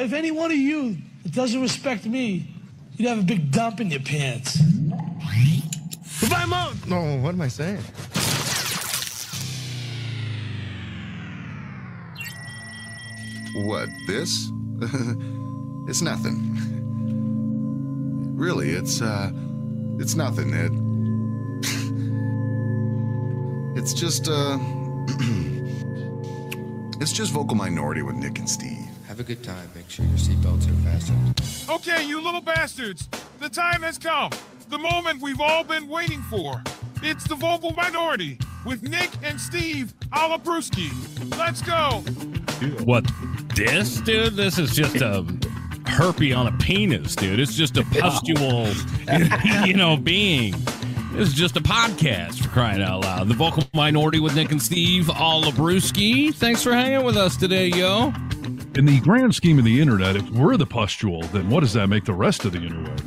If any one of you that doesn't respect me, you'd have a big dump in your pants. Goodbye, Mom. No, what am I saying? What, this? It's nothing. Really, it's nothing, Ed. It's just, it's just vocal minority with Nick and Steve. Have a good time. Make sure your seatbelts are fastened. Okay, you little bastards. The time has come. The moment we've all been waiting for. It's the vocal minority with Nick and Steve A'la Brewski. Let's go. What, this, dude? This is just a herpy on a penis, dude. It's just a pustule, being. This is just a podcast, for crying out loud. The vocal minority with Nick and Steve A'la Brewski. Thanks for hanging with us today, yo. In the grand scheme of the internet, if we're the pustule, then what does that make the rest of the internet?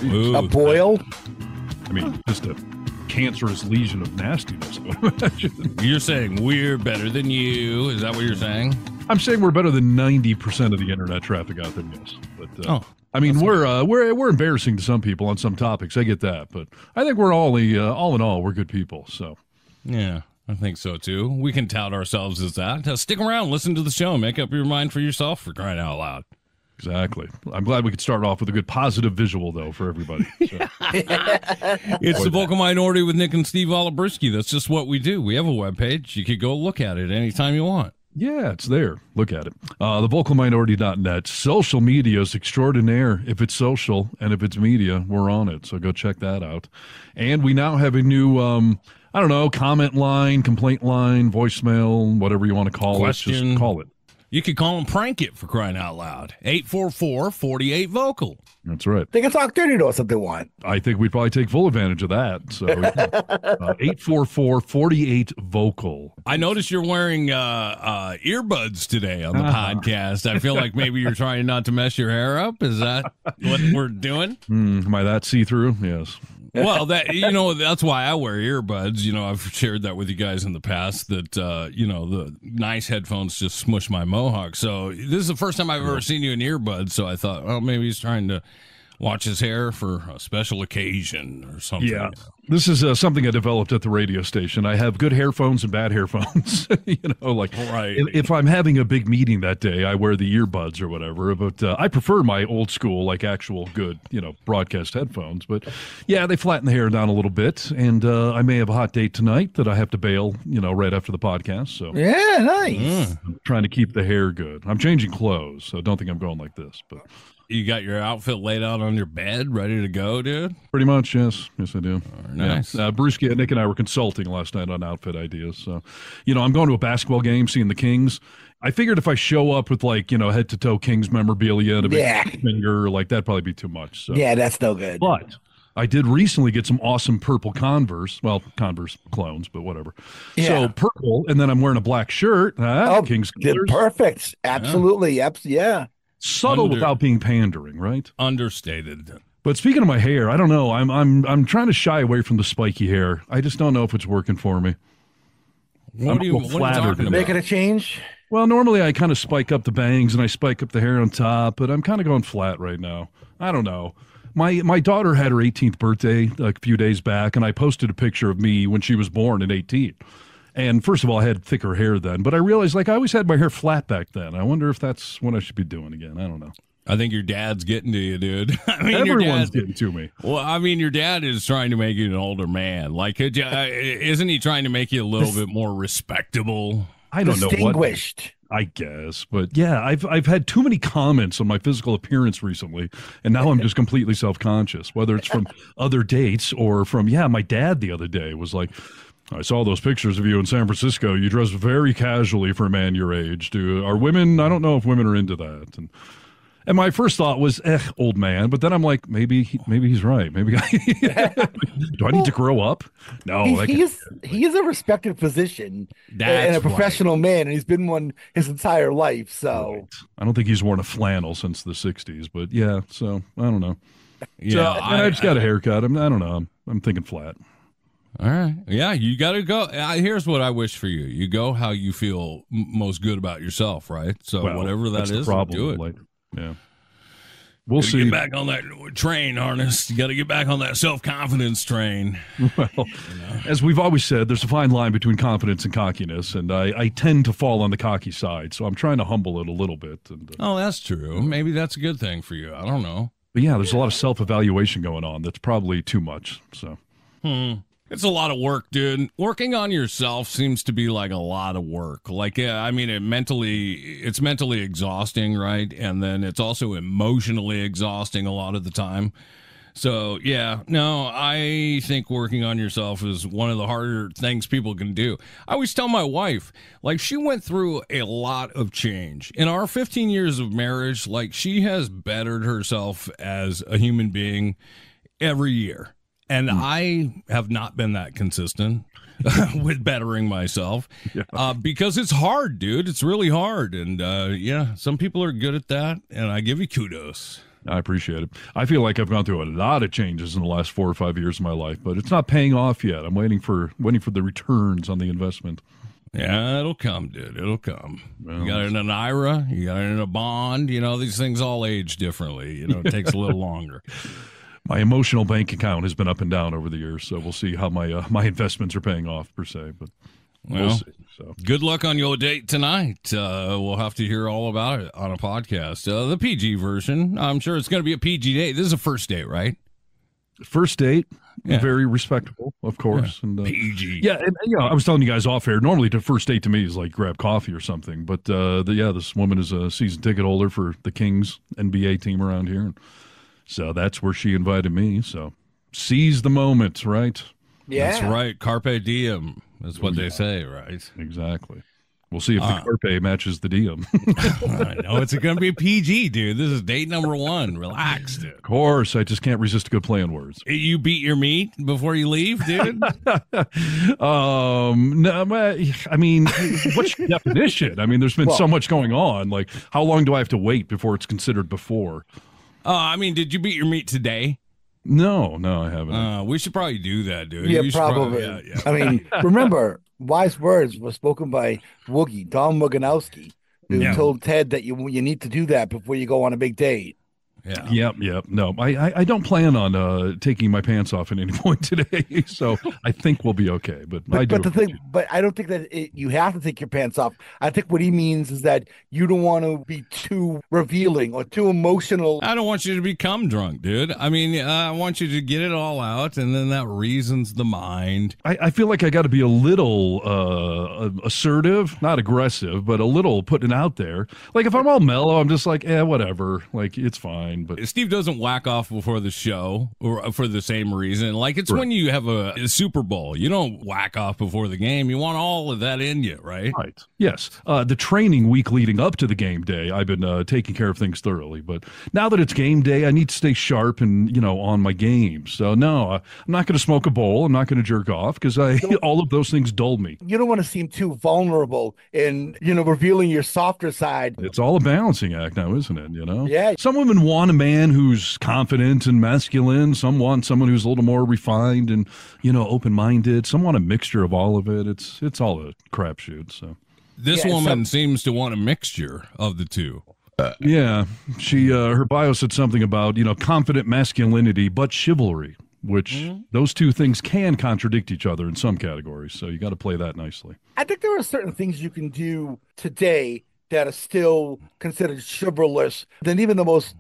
Ooh, A boil? I mean, just a cancerous lesion of nastiness. You're saying we're better than you. Is that what you're saying? I'm saying we're better than 90% of the internet traffic out there, yes. But I mean, we're embarrassing to some people on some topics. I get that, but I think we're all in all, we're good people. So yeah, I think so too. We can tout ourselves as that. Stick around, listen to the show, make up your mind for yourself, for crying out loud. Exactly. I'm glad we could start off with a good positive visual, though, for everybody. So. It's the vocal minority with Nick and Steve A'la Brewski. That's just what we do. We have a webpage. You could go look at it anytime you want. Yeah, it's there. Look at it. Thevocalminority.net. Social media is extraordinaire. If it's social and if it's media, we're on it. So go check that out. And we now have a new, comment line, complaint line, voicemail, whatever you want to call it. Just call it. You could call them Prank It, for crying out loud. 844-48-VOCAL. That's right. They can talk dirty to us if they want. I think we'd probably take full advantage of that. So 844-48-VOCAL. I noticed you're wearing earbuds today on the podcast. I feel like maybe you're trying not to mess your hair up. Is that what we're doing? Am I that see-through? Yes. Well, that's why I wear earbuds. I've shared that with you guys in the past that, the nice headphones just smush my mohawk. So this is the first time I've ever seen you in earbuds. So I thought, well, maybe he's trying to watch his hair for a special occasion or something. Yeah. This is something I developed at the radio station. I have good hairphones and bad hairphones. Right. If I'm having a big meeting that day, I wear the earbuds or whatever. But I prefer my old school, actual good, broadcast headphones. But yeah, they flatten the hair down a little bit. And I may have a hot date tonight that I have to bail, right after the podcast. So yeah, nice. I'm trying to keep the hair good. I'm changing clothes, so don't think I'm going like this. But you got your outfit laid out on your bed, ready to go, dude? Pretty much, yes. Yes, I do. Nice. Yeah. Brewski, Nick and I were consulting last night on outfit ideas. So, I'm going to a basketball game, seeing the Kings. I figured if I show up with, head-to-toe Kings memorabilia and a big finger, that'd probably be too much. So. Yeah, that's no good. But I did recently get some awesome purple Converse. Well, Converse clones, but whatever. Yeah. So purple, and then I'm wearing a black shirt. Kings colors. Perfect. Absolutely. Yeah. Subtle without being pandering, right? Understated. But speaking of my hair, I don't know. I'm trying to shy away from the spiky hair. I just don't know if it's working for me. What are you talking about? Making a change? Well, normally I kind of spike up the bangs and I spike up the hair on top, but I'm kind of going flat right now. I don't know. My daughter had her 18th birthday a few days back, and I posted a picture of me when she was born at 18. And first of all, I had thicker hair then, but I realized I always had my hair flat back then. I wonder if that's what I should be doing again. I don't know. I think your dad's getting to you, dude. Everyone's getting to me. Well, your dad is trying to make you an older man. Isn't he trying to make you a little bit more respectable? I don't know what. Distinguished. I guess, but yeah, I've had too many comments on my physical appearance recently, and now I'm just completely self-conscious, whether it's from other dates or from, my dad the other day was like, I saw those pictures of you in San Francisco. You dress very casually for a man your age. Are women, I don't know if women are into that. And my first thought was, old man. But then I'm like, maybe he's right. Maybe do I need to grow up? No. He is a respected physician and a professional man, and he's been one his entire life. So right. I don't think he's worn a flannel since the 60s. But yeah, so I don't know. Yeah, so, I just got a haircut. I don't know. I'm thinking flat. All right. Yeah, you got to go. Here's what I wish for you. You go how you feel most good about yourself, right? So whatever that is, do it. Yeah. We'll see. Get back on that train, Harness. You got to get back on that self-confidence train. Well, as we've always said, there's a fine line between confidence and cockiness, and I tend to fall on the cocky side, so I'm trying to humble it a little bit. And, oh, that's true. Maybe that's a good thing for you. I don't know. But yeah, there's a lot of self-evaluation going on that's probably too much. So. It's a lot of work, dude. Working on yourself seems to be like a lot of work. Like, yeah, I mean, it's mentally exhausting, right? And then it's also emotionally exhausting a lot of the time. So, yeah, no, I think working on yourself is one of the harder things people can do. I always tell my wife, like, she went through a lot of change. In our 15 years of marriage, like, she has bettered herself as a human being every year. And I have not been that consistent with bettering myself because it's hard, dude. It's really hard. And yeah, some people are good at that. And I give you kudos. I appreciate it. I feel like I've gone through a lot of changes in the last 4 or 5 years of my life, but it's not paying off yet. I'm waiting for the returns on the investment. Yeah, it'll come, dude. It'll come. Well, you got it in an IRA. You got it in a bond. You know, these things all age differently. You know, it takes a little longer. My emotional bank account has been up and down over the years, so we'll see how my investments are paying off per se. But we'll see. So good luck on your date tonight. We'll have to hear all about it on a podcast. The PG version. I'm sure it's going to be a PG date. This is a first date, right? First date. Yeah. Very respectable, of course. Yeah. And PG. Yeah, and, you know, I was telling you guys off air. Normally, the first date to me is like grab coffee or something. But this woman is a season ticket holder for the Kings NBA team around here. And so that's where she invited me. So seize the moment, right? Yeah. That's right. Carpe diem is what they say, right? Exactly. We'll see if the carpe matches the diem. I know it's going to be a PG, dude. This is date number 1. Relax, dude. Of course. I just can't resist a good play on words. You beat your meat before you leave, dude? No, I mean, what's your definition? I mean, there's been so much going on. Like, how long do I have to wait before it's considered before? I mean, did you beat your meat today? No, I haven't. We should probably do that, dude. Yeah, probably. I mean, remember, wise words were spoken by Woogie, Don Muganowski, who told Ted that you need to do that before you go on a big date. Yeah. Yep. No, I don't plan on taking my pants off at any point today, so I think we'll be okay. But I don't think that you have to take your pants off. I think what he means is that you don't want to be too revealing or too emotional. I don't want you to become drunk, dude. I mean, I want you to get it all out, and then that reasons the mind. I feel like I got to be a little assertive, not aggressive, but a little putting it out there. Like if I'm all mellow, I'm just like, whatever. Like it's fine. But Steve doesn't whack off before the show or for the same reason. Like it's when you have a Super Bowl, you don't whack off before the game. You want all of that in you, right? Right. Yes. The training week leading up to the game day, I've been taking care of things thoroughly. But now that it's game day, I need to stay sharp and on my game. So no, I'm not going to smoke a bowl. I'm not going to jerk off because all of those things dull me. You don't want to seem too vulnerable in revealing your softer side. It's all a balancing act now, isn't it? Yeah. Some women want a man who's confident and masculine. Some want someone who's a little more refined and open-minded. Some want a mixture of all of it. It's all a crapshoot. So this woman seems to want a mixture of the two. Yeah, she her bio said something about confident masculinity but chivalry, which those two things can contradict each other in some categories. So you got to play that nicely. I think there are certain things you can do today that are still considered chivalrous than even the most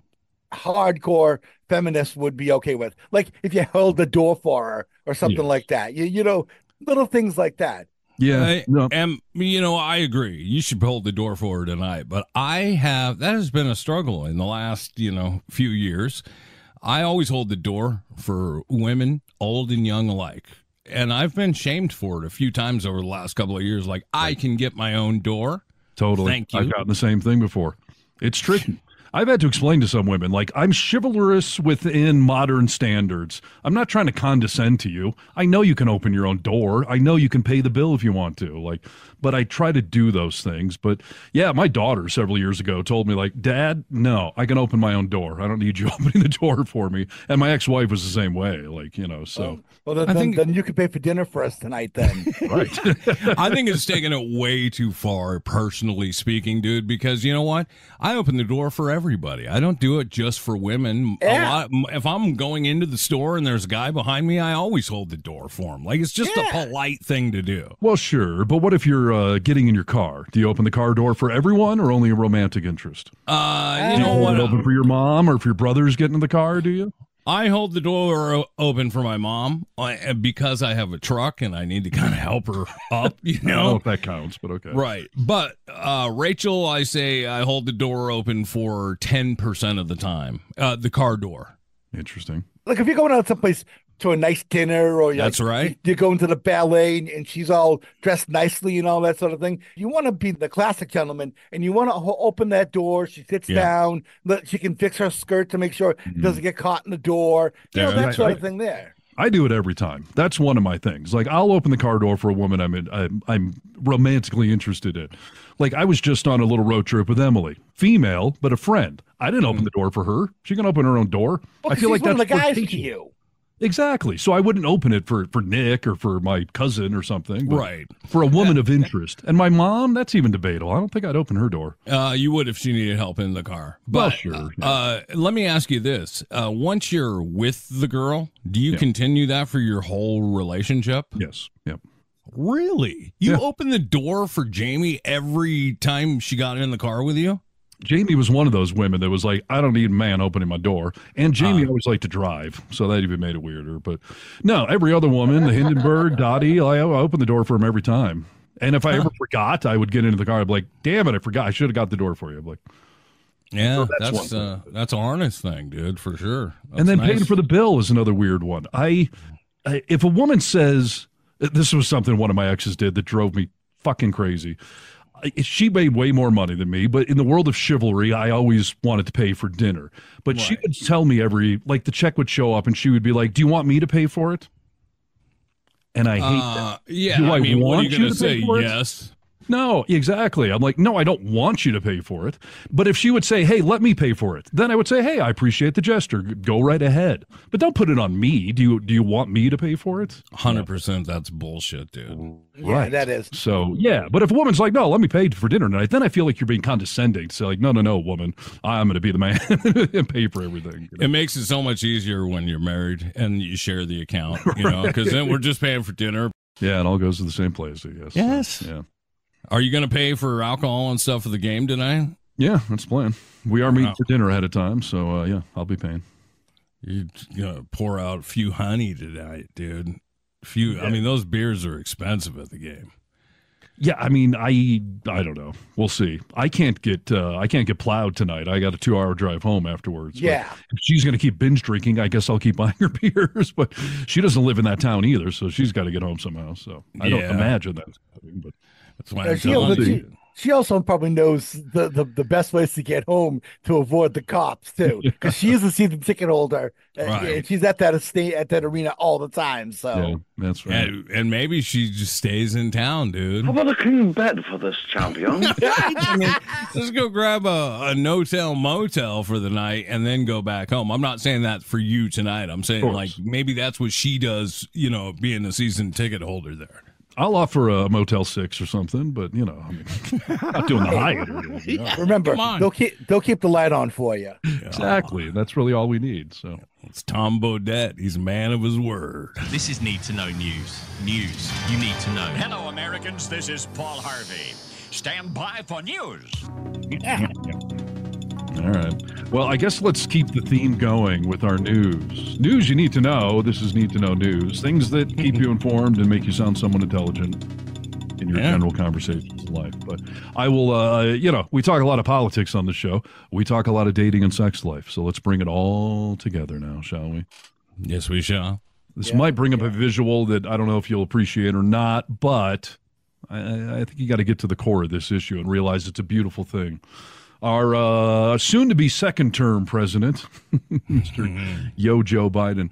hardcore feminists would be okay with. Like if you held the door for her or something like that. Little things like that. Yeah. And I agree. You should hold the door for her tonight. But that has been a struggle in the last, few years. I always hold the door for women, old and young alike. And I've been shamed for it a few times over the last couple of years. Like, I can get my own door. Totally. Thank you. I've gotten the same thing before. It's tricky. I've had to explain to some women, like, I'm chivalrous within modern standards. I'm not trying to condescend to you. I know you can open your own door. I know you can pay the bill if you want to. But I try to do those things. But yeah, my daughter several years ago told me, like, Dad, no, I can open my own door. I don't need you opening the door for me. And my ex-wife was the same way, so. Well, then you can pay for dinner for us tonight then. Right. I think it's taking it way too far, personally speaking, dude, because you know what? I open the door for everybody. I don't do it just for women. Yeah. If I'm going into the store and there's a guy behind me, I always hold the door for him. Like, it's just a polite thing to do. Well, sure, but what if you're getting in your car? Do you open the car door for everyone or only a romantic interest? You Do know you what? hold it open for your mom or if your brother's getting in the car, do you? I hold the door open for my mom because I have a truck and I need to kind of help her up, you I don't know know? if that counts, but okay. Right. But Rachel, I say I hold the door open for 10% of the time, the car door. Interesting. Like if you're going out someplace to a nice dinner or That's right. you're going to the ballet and she's all dressed nicely and all that sort of thing, you want to be the classic gentleman and you want to open that door. She sits down, she can fix her skirt to make sure it doesn't get caught in the door. You know, that sort of thing there. I do it every time. That's one of my things. Like I'll open the car door for a woman I'm romantically interested in. Like I was just on a little road trip with Emily, female but a friend. I didn't open the door for her. She can open her own door. Well, I feel like one that's of the guys to flirtatious. you. Exactly. So I wouldn't open it for Nick or for my cousin or something. But Right. For a woman of interest. And my mom, that's even debatable. I don't think I'd open her door. You would if she needed help in the car. Well, But sure. let me ask you this. Once you're with the girl, do you continue that for your whole relationship? Yes. Yep. Really? You open the door for Jamie every time she got in the car with you? Jamie was one of those women that was like, I don't need a man opening my door. And Jamie always liked to drive, so that even made it weirder. But no, every other woman, the Hindenburg, Dottie, I open the door for him every time. And if I ever forgot, I would get into the car. I'd be like, damn it, I forgot. I should have got the door for you. I'm like, Yeah, so that's a harness thing, dude, for sure. and then paying for the bill is another weird one. If a woman says, this was something one of my exes did that drove me fucking crazy. She made way more money than me, but in the world of chivalry, I always wanted to pay for dinner. But she would tell me the check would show up and she would be like, do you want me to pay for it? And I hate that. Yeah, Do I mean, what are want you going to to say? pay for it? Yes. No, exactly. I'm like, no, I don't want you to pay for it. But if she would say, hey, let me pay for it, then I would say, hey, I appreciate the gesture. Go right ahead. But don't put it on me. Do you want me to pay for it? 100% that's bullshit, dude. Yeah, that is. So, yeah. But if a woman's like, no, let me pay for dinner tonight, then I feel like you're being condescending. So, like, no, woman, I'm going to be the man and pay for everything. You know? It makes it so much easier when you're married and you share the account, you know, because then we're just paying for dinner. Yeah, it all goes to the same place, I guess. Yes. So, yeah. Are you going to pay for alcohol and stuff for the game tonight? Yeah, that's the plan. We are meeting for dinner ahead of time, so yeah, I'll be paying. You're going to pour out a few honey tonight, dude. I mean, those beers are expensive at the game. Yeah, I mean, I don't know. We'll see. I can't get plowed tonight. I got a 2-hour drive home afterwards. Yeah. But if she's going to keep binge drinking, I guess I'll keep buying her beers. But she doesn't live in that town either, so she's got to get home somehow. So I don't imagine that's happening, but that's why I'm telling you. She also probably knows the best ways to get home to avoid the cops too, because she is a season ticket holder. And she's at that arena all the time. So yeah, that's right. And maybe she just stays in town, dude. How about a clean bed for this champion? I mean, just go grab a no-tell motel for the night and then go back home. I'm not saying that for you tonight. I'm saying like maybe that's what she does, you know, being a season ticket holder there. I'll offer a Motel 6 or something, but you know, I mean, not doing the Hyatt. Or anything, you know? Remember, they'll keep the light on for you. Exactly. That's really all we need. So it's Tom Bodette. He's a man of his word. This is Need to Know News. News you need to know. Hello, Americans. This is Paul Harvey. Stand by for news. All right. Well, I guess let's keep the theme going with our news. News you need to know. This is Need to Know News. Things that keep you informed and make you sound somewhat intelligent in your general conversations in life. But I will, we talk a lot of politics on the show. We talk a lot of dating and sex life. So let's bring it all together now, shall we? Yes, we shall. This might bring up a visual that I don't know if you'll appreciate or not, but I think you got to get to the core of this issue and realize it's a beautiful thing. Our soon-to-be second-term president, Mr. Joe Biden.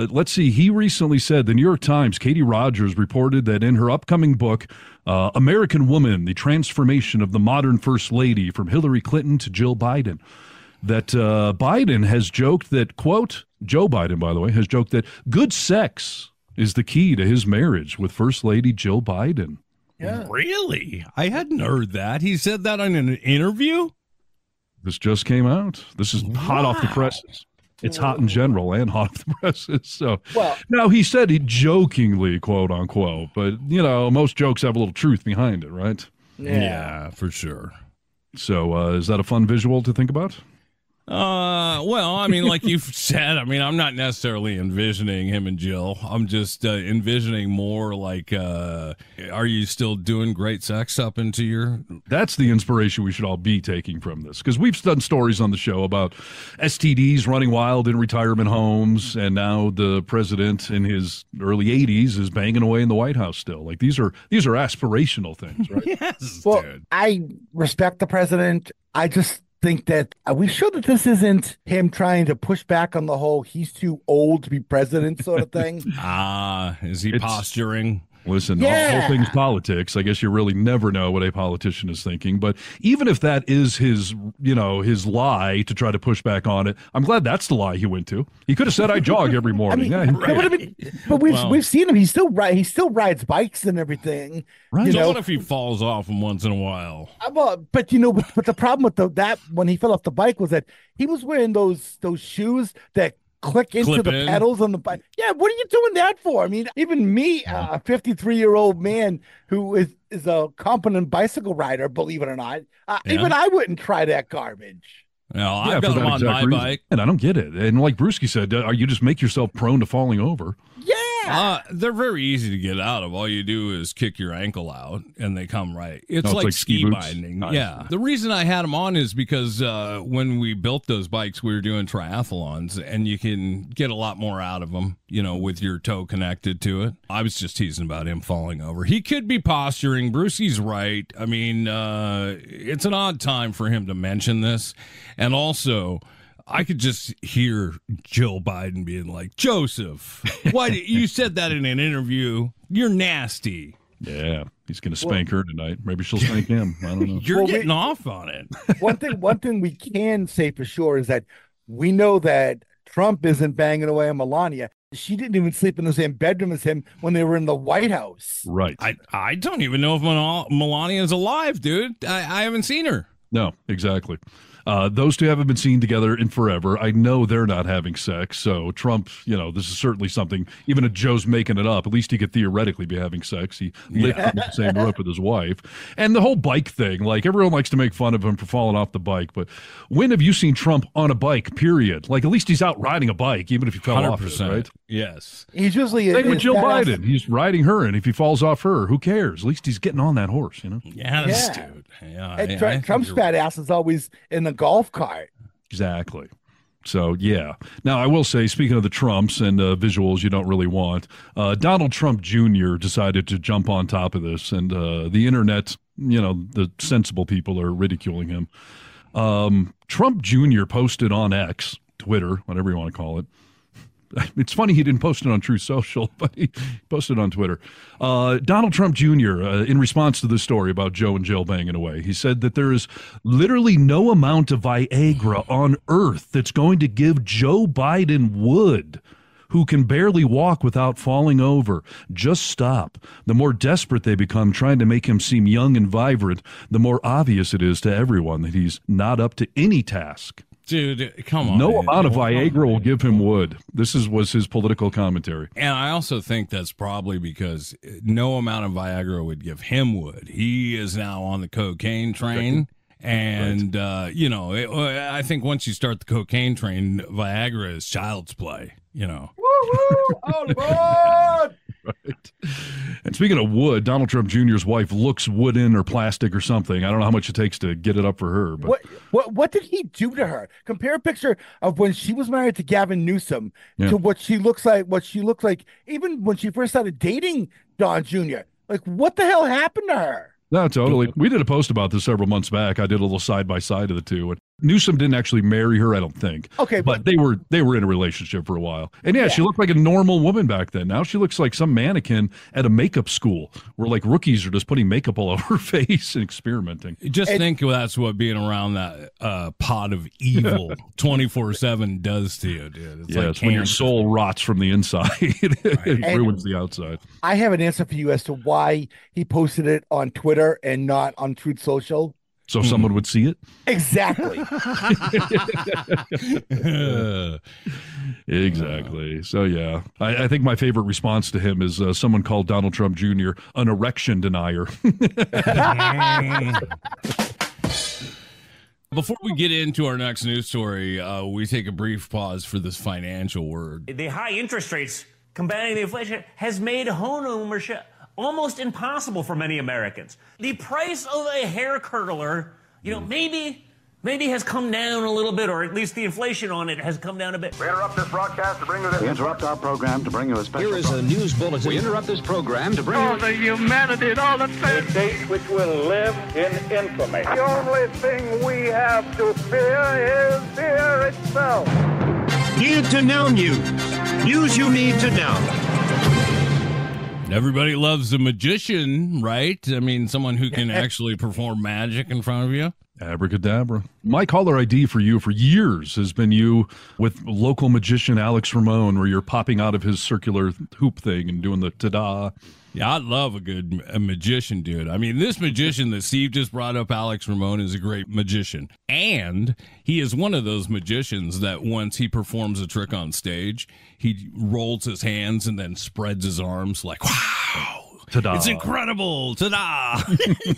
Let's see. He recently said, the New York Times, Katie Rogers reported that in her upcoming book, American Woman, The Transformation of the Modern First Lady, from Hillary Clinton to Jill Biden, that Biden has joked that, quote, Joe Biden, by the way, has joked that good sex is the key to his marriage with First Lady Jill Biden. Yeah. Really? I hadn't heard that. He said that in an interview? This just came out. This is hot off the presses. It's hot in general and hot off the presses. So, now he said he jokingly, quote unquote, but most jokes have a little truth behind it, right? Yeah, for sure. So, is that a fun visual to think about? Well, I mean, like you've said, I mean, I'm not necessarily envisioning him and Jill. I'm just envisioning more like, are you still doing great sex up into your... That's the inspiration we should all be taking from this, because we've done stories on the show about STDs running wild in retirement homes, and now the president in his early 80s is banging away in the White House still. Like, these are aspirational things, right? Yes, well, dude. I respect the president. I just think that, are we sure that this isn't him trying to push back on the whole he's too old to be president sort of thing? Is he posturing? Listen, all things politics, I guess you really never know what a politician is thinking. But even if that is his lie to try to push back on it, I'm glad that's the lie he went to. He could have said, I jog every morning. But we've seen him. He still rides bikes and everything. Right. So what if he falls off once in a while? But the problem with that when he fell off the bike was that he was wearing those shoes that click into the pedals on the bike. Yeah, what are you doing that for? I mean, even me, a 53-year-old man who is a competent bicycle rider, believe it or not, even I wouldn't try that garbage. No, I've got him on my bike. And I don't get it. And like Brewski said, you just make yourself prone to falling over. Yeah. They're very easy to get out of. All you do is kick your ankle out and they come right. It's like ski boots. binding. Nice. Yeah. The reason I had them on is because when we built those bikes, we were doing triathlons and you can get a lot more out of them, with your toe connected to it. I was just teasing about him falling over. He could be posturing. Brucey's right. I mean, it's an odd time for him to mention this. And also, I could just hear Jill Biden being like, Joseph, why you said that in an interview? You're nasty. Yeah, he's going to spank her tonight. Maybe she'll spank him. I don't know. You're getting off on it. One thing we can say for sure is that we know that Trump isn't banging away on Melania. She didn't even sleep in the same bedroom as him when they were in the White House. Right. I don't even know if Melania is alive, dude. I haven't seen her. No, exactly. Those two haven't been seen together in forever. I know they're not having sex. So Trump, this is certainly something, even if Joe's making it up, at least he could theoretically be having sex. He lived in the same roof with his wife. And the whole bike thing, like everyone likes to make fun of him for falling off the bike. But when have you seen Trump on a bike, period? Like at least he's out riding a bike, even if he fell off it, right? Yes. He's usually same with Jill Biden. He's riding her, and if he falls off her, who cares? At least he's getting on that horse, Yes, dude. Yeah, Trump's fat ass is always in the golf cart. Exactly. So, yeah. Now, I will say, speaking of the Trumps and visuals you don't really want, Donald Trump Jr. decided to jump on top of this, and the internet, the sensible people are ridiculing him. Trump Jr. posted on X, Twitter, whatever you want to call it. It's funny he didn't post it on Truth Social, but he posted it on Twitter. Donald Trump Jr., in response to this story about Joe and Jill banging away, he said that there is literally no amount of Viagra on earth that's going to give Joe Biden wood, who can barely walk without falling over. Just stop. The more desperate they become trying to make him seem young and vibrant, the more obvious it is to everyone that he's not up to any task. Dude, come on. No amount of Viagra will give him wood. This was his political commentary. And I also think that's probably because no amount of Viagra would give him wood. He is now on the cocaine train. And, I think once you start the cocaine train, Viagra is child's play, Woo-hoo! Oh, Lord! Right. And speaking of wood, Donald Trump Jr.'s wife looks wooden or plastic or something. I don't know how much it takes to get it up for her. But what did he do to her? Compare a picture of when she was married to Gavin Newsom to what she looks like even when she first started dating Don Jr. Like, what the hell happened to her? No, totally. We did a post about this several months back. I did a little side by side of the two. And Newsom didn't actually marry her, I don't think. Okay, but they were in a relationship for a while. And yeah, she looked like a normal woman back then. Now she looks like some mannequin at a makeup school where like rookies are just putting makeup all over her face and experimenting. Just think that's what being around that pot of evil 24/7 does to you, dude. It's it's when your soul rots from the inside. It ruins the outside. I have an answer for you as to why he posted it on Twitter and not on Truth Social. So someone would see it? Exactly. Exactly. So, yeah. I think my favorite response to him is someone called Donald Trump Jr. an erection denier. Before we get into our next news story, we take a brief pause for this financial word. The high interest rates combating the inflation has made home ownership almost impossible for many Americans. The price of a hair curler, maybe has come down a little bit, or at least the inflation on it has come down a bit. We interrupt this broadcast to bring you this. We interrupt our program to bring you a special. Here is a news bulletin. We interrupt this program to bring you the humanity and all the things. A date which will live in infamy. The only thing we have to fear is fear itself. Need to know news. News you need to know. Everybody loves a magician, right? I mean, someone who can actually perform magic in front of you. Abracadabra. My caller ID for you for years has been you with local magician Alex Ramon, where you're popping out of his circular hoop thing and doing the ta-da. Yeah, I love a magician, dude. I mean, this magician that Steve just brought up, Alex Ramon, is a great magician. And he is one of those magicians that once he performs a trick on stage, he rolls his hands and then spreads his arms like, wow. Ta-da. It's incredible. Ta-da.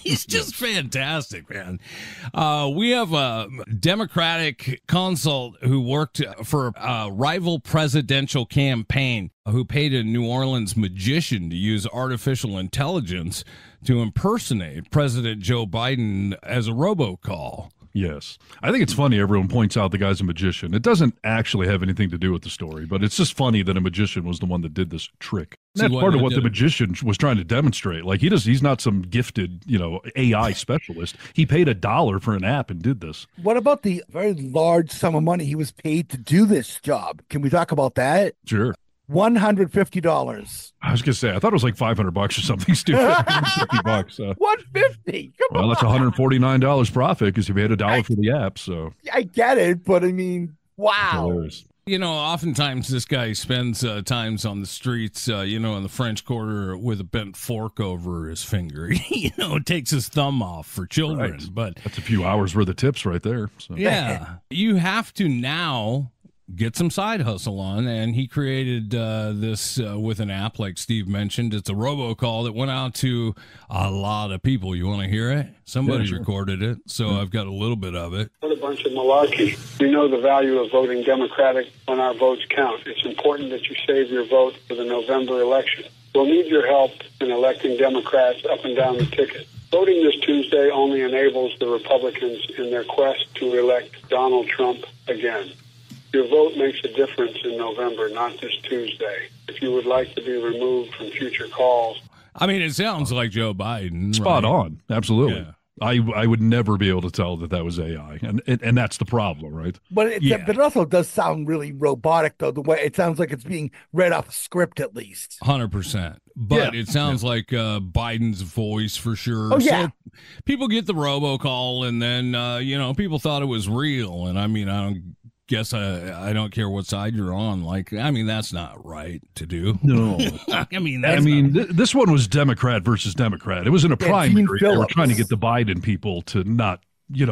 He's just fantastic, man. We have a Democratic consult who worked for a rival presidential campaign who paid a New Orleans magician to use artificial intelligence to impersonate President Joe Biden as a robocall. Yes. I think it's funny everyone points out the guy's a magician. It doesn't actually have anything to do with the story, but it's just funny that a magician was the one that did this trick. That's part of what the magician was trying to demonstrate. Like, he's not some gifted, AI specialist. He paid $1 for an app and did this. What about the very large sum of money he was paid to do this job? Can we talk about that? Sure. $150. I was gonna say, I thought it was like $500 or something stupid. $150. $150. Well, that's $149 profit because you paid $1 for the app. So I get it, but I mean, wow. Oftentimes this guy spends times on the streets, in the French Quarter with a bent fork over his finger. Takes his thumb off for children. Right. But that's a few hours worth of tips right there. So. Yeah, you have to now get some side hustle on, and he created this with an app like Steve mentioned. It's a robocall that went out to a lot of people. You want to hear it? Somebody recorded it, so I've got a little bit of it. What a bunch of malarkey. We know the value of voting Democratic when our votes count. It's important that you save your vote for the November election. We'll need your help in electing Democrats up and down the ticket. Voting this Tuesday only enables the Republicans in their quest to elect Donald Trump again. Your vote makes a difference in November, not this Tuesday. If you would like to be removed from future calls. I mean, it sounds like Joe Biden. Spot right? on. Absolutely. Yeah. I would never be able to tell that was AI. And that's the problem, right? But it also does sound really robotic, though, the way it sounds like it's being read off a script at least. 100%. But it sounds like Biden's voice for sure. Oh, yeah. So people get the robocall, and then, people thought it was real. And I mean, I don't care what side you're on. That's not right to do. No. This one was Democrat versus Democrat. It was in a primary. They were trying to get the Biden people to not,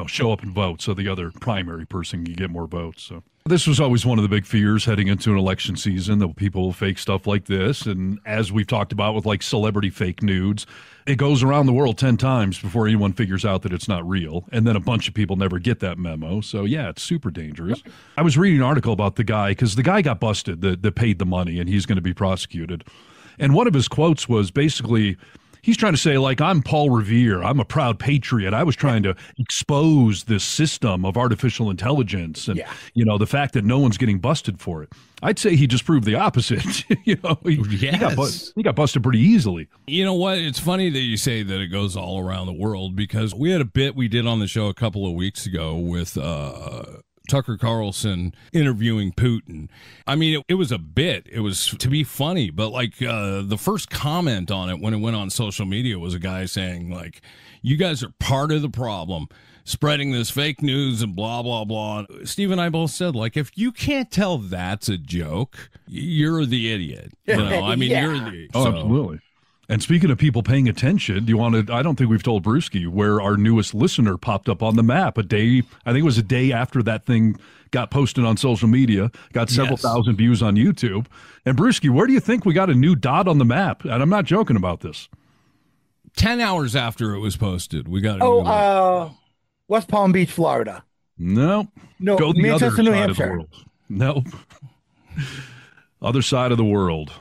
show up and vote so the other primary person can get more votes. So this was always one of the big fears heading into an election season, that people will fake stuff like this. And as we've talked about with like celebrity fake nudes, it goes around the world 10 times before anyone figures out that it's not real. And then a bunch of people never get that memo. So, yeah, it's super dangerous. I was reading an article about the guy because the guy got busted that paid the money, and he's going to be prosecuted. And one of his quotes was basically, he's trying to say, I'm Paul Revere. I'm a proud patriot. I was trying to expose this system of artificial intelligence and, the fact that no one's getting busted for it. I'd say he just proved the opposite. He got busted pretty easily. You know what? It's funny that you say that it goes all around the world, because we had a bit we did on the show a couple of weeks ago with Tucker Carlson interviewing Putin. I mean, it was a bit. It was to be funny, but the first comment on it when it went on social media was a guy saying, you guys are part of the problem, spreading this fake news and blah, blah, blah. Steve and I both said, if you can't tell that's a joke, you're the idiot. You're the Oh, absolutely. And speaking of people paying attention, do you want to? I don't think we've told Brewski where our newest listener popped up on the map. I think it was a day after that thing got posted on social media, got several thousand views on YouTube. And Brewski, where do you think we got a new dot on the map? And I'm not joking about this. 10 hours after it was posted, we got a new map. West Palm Beach, Florida. No, go the Manchester, other New side Hampshire. of the world. No, other side of the world.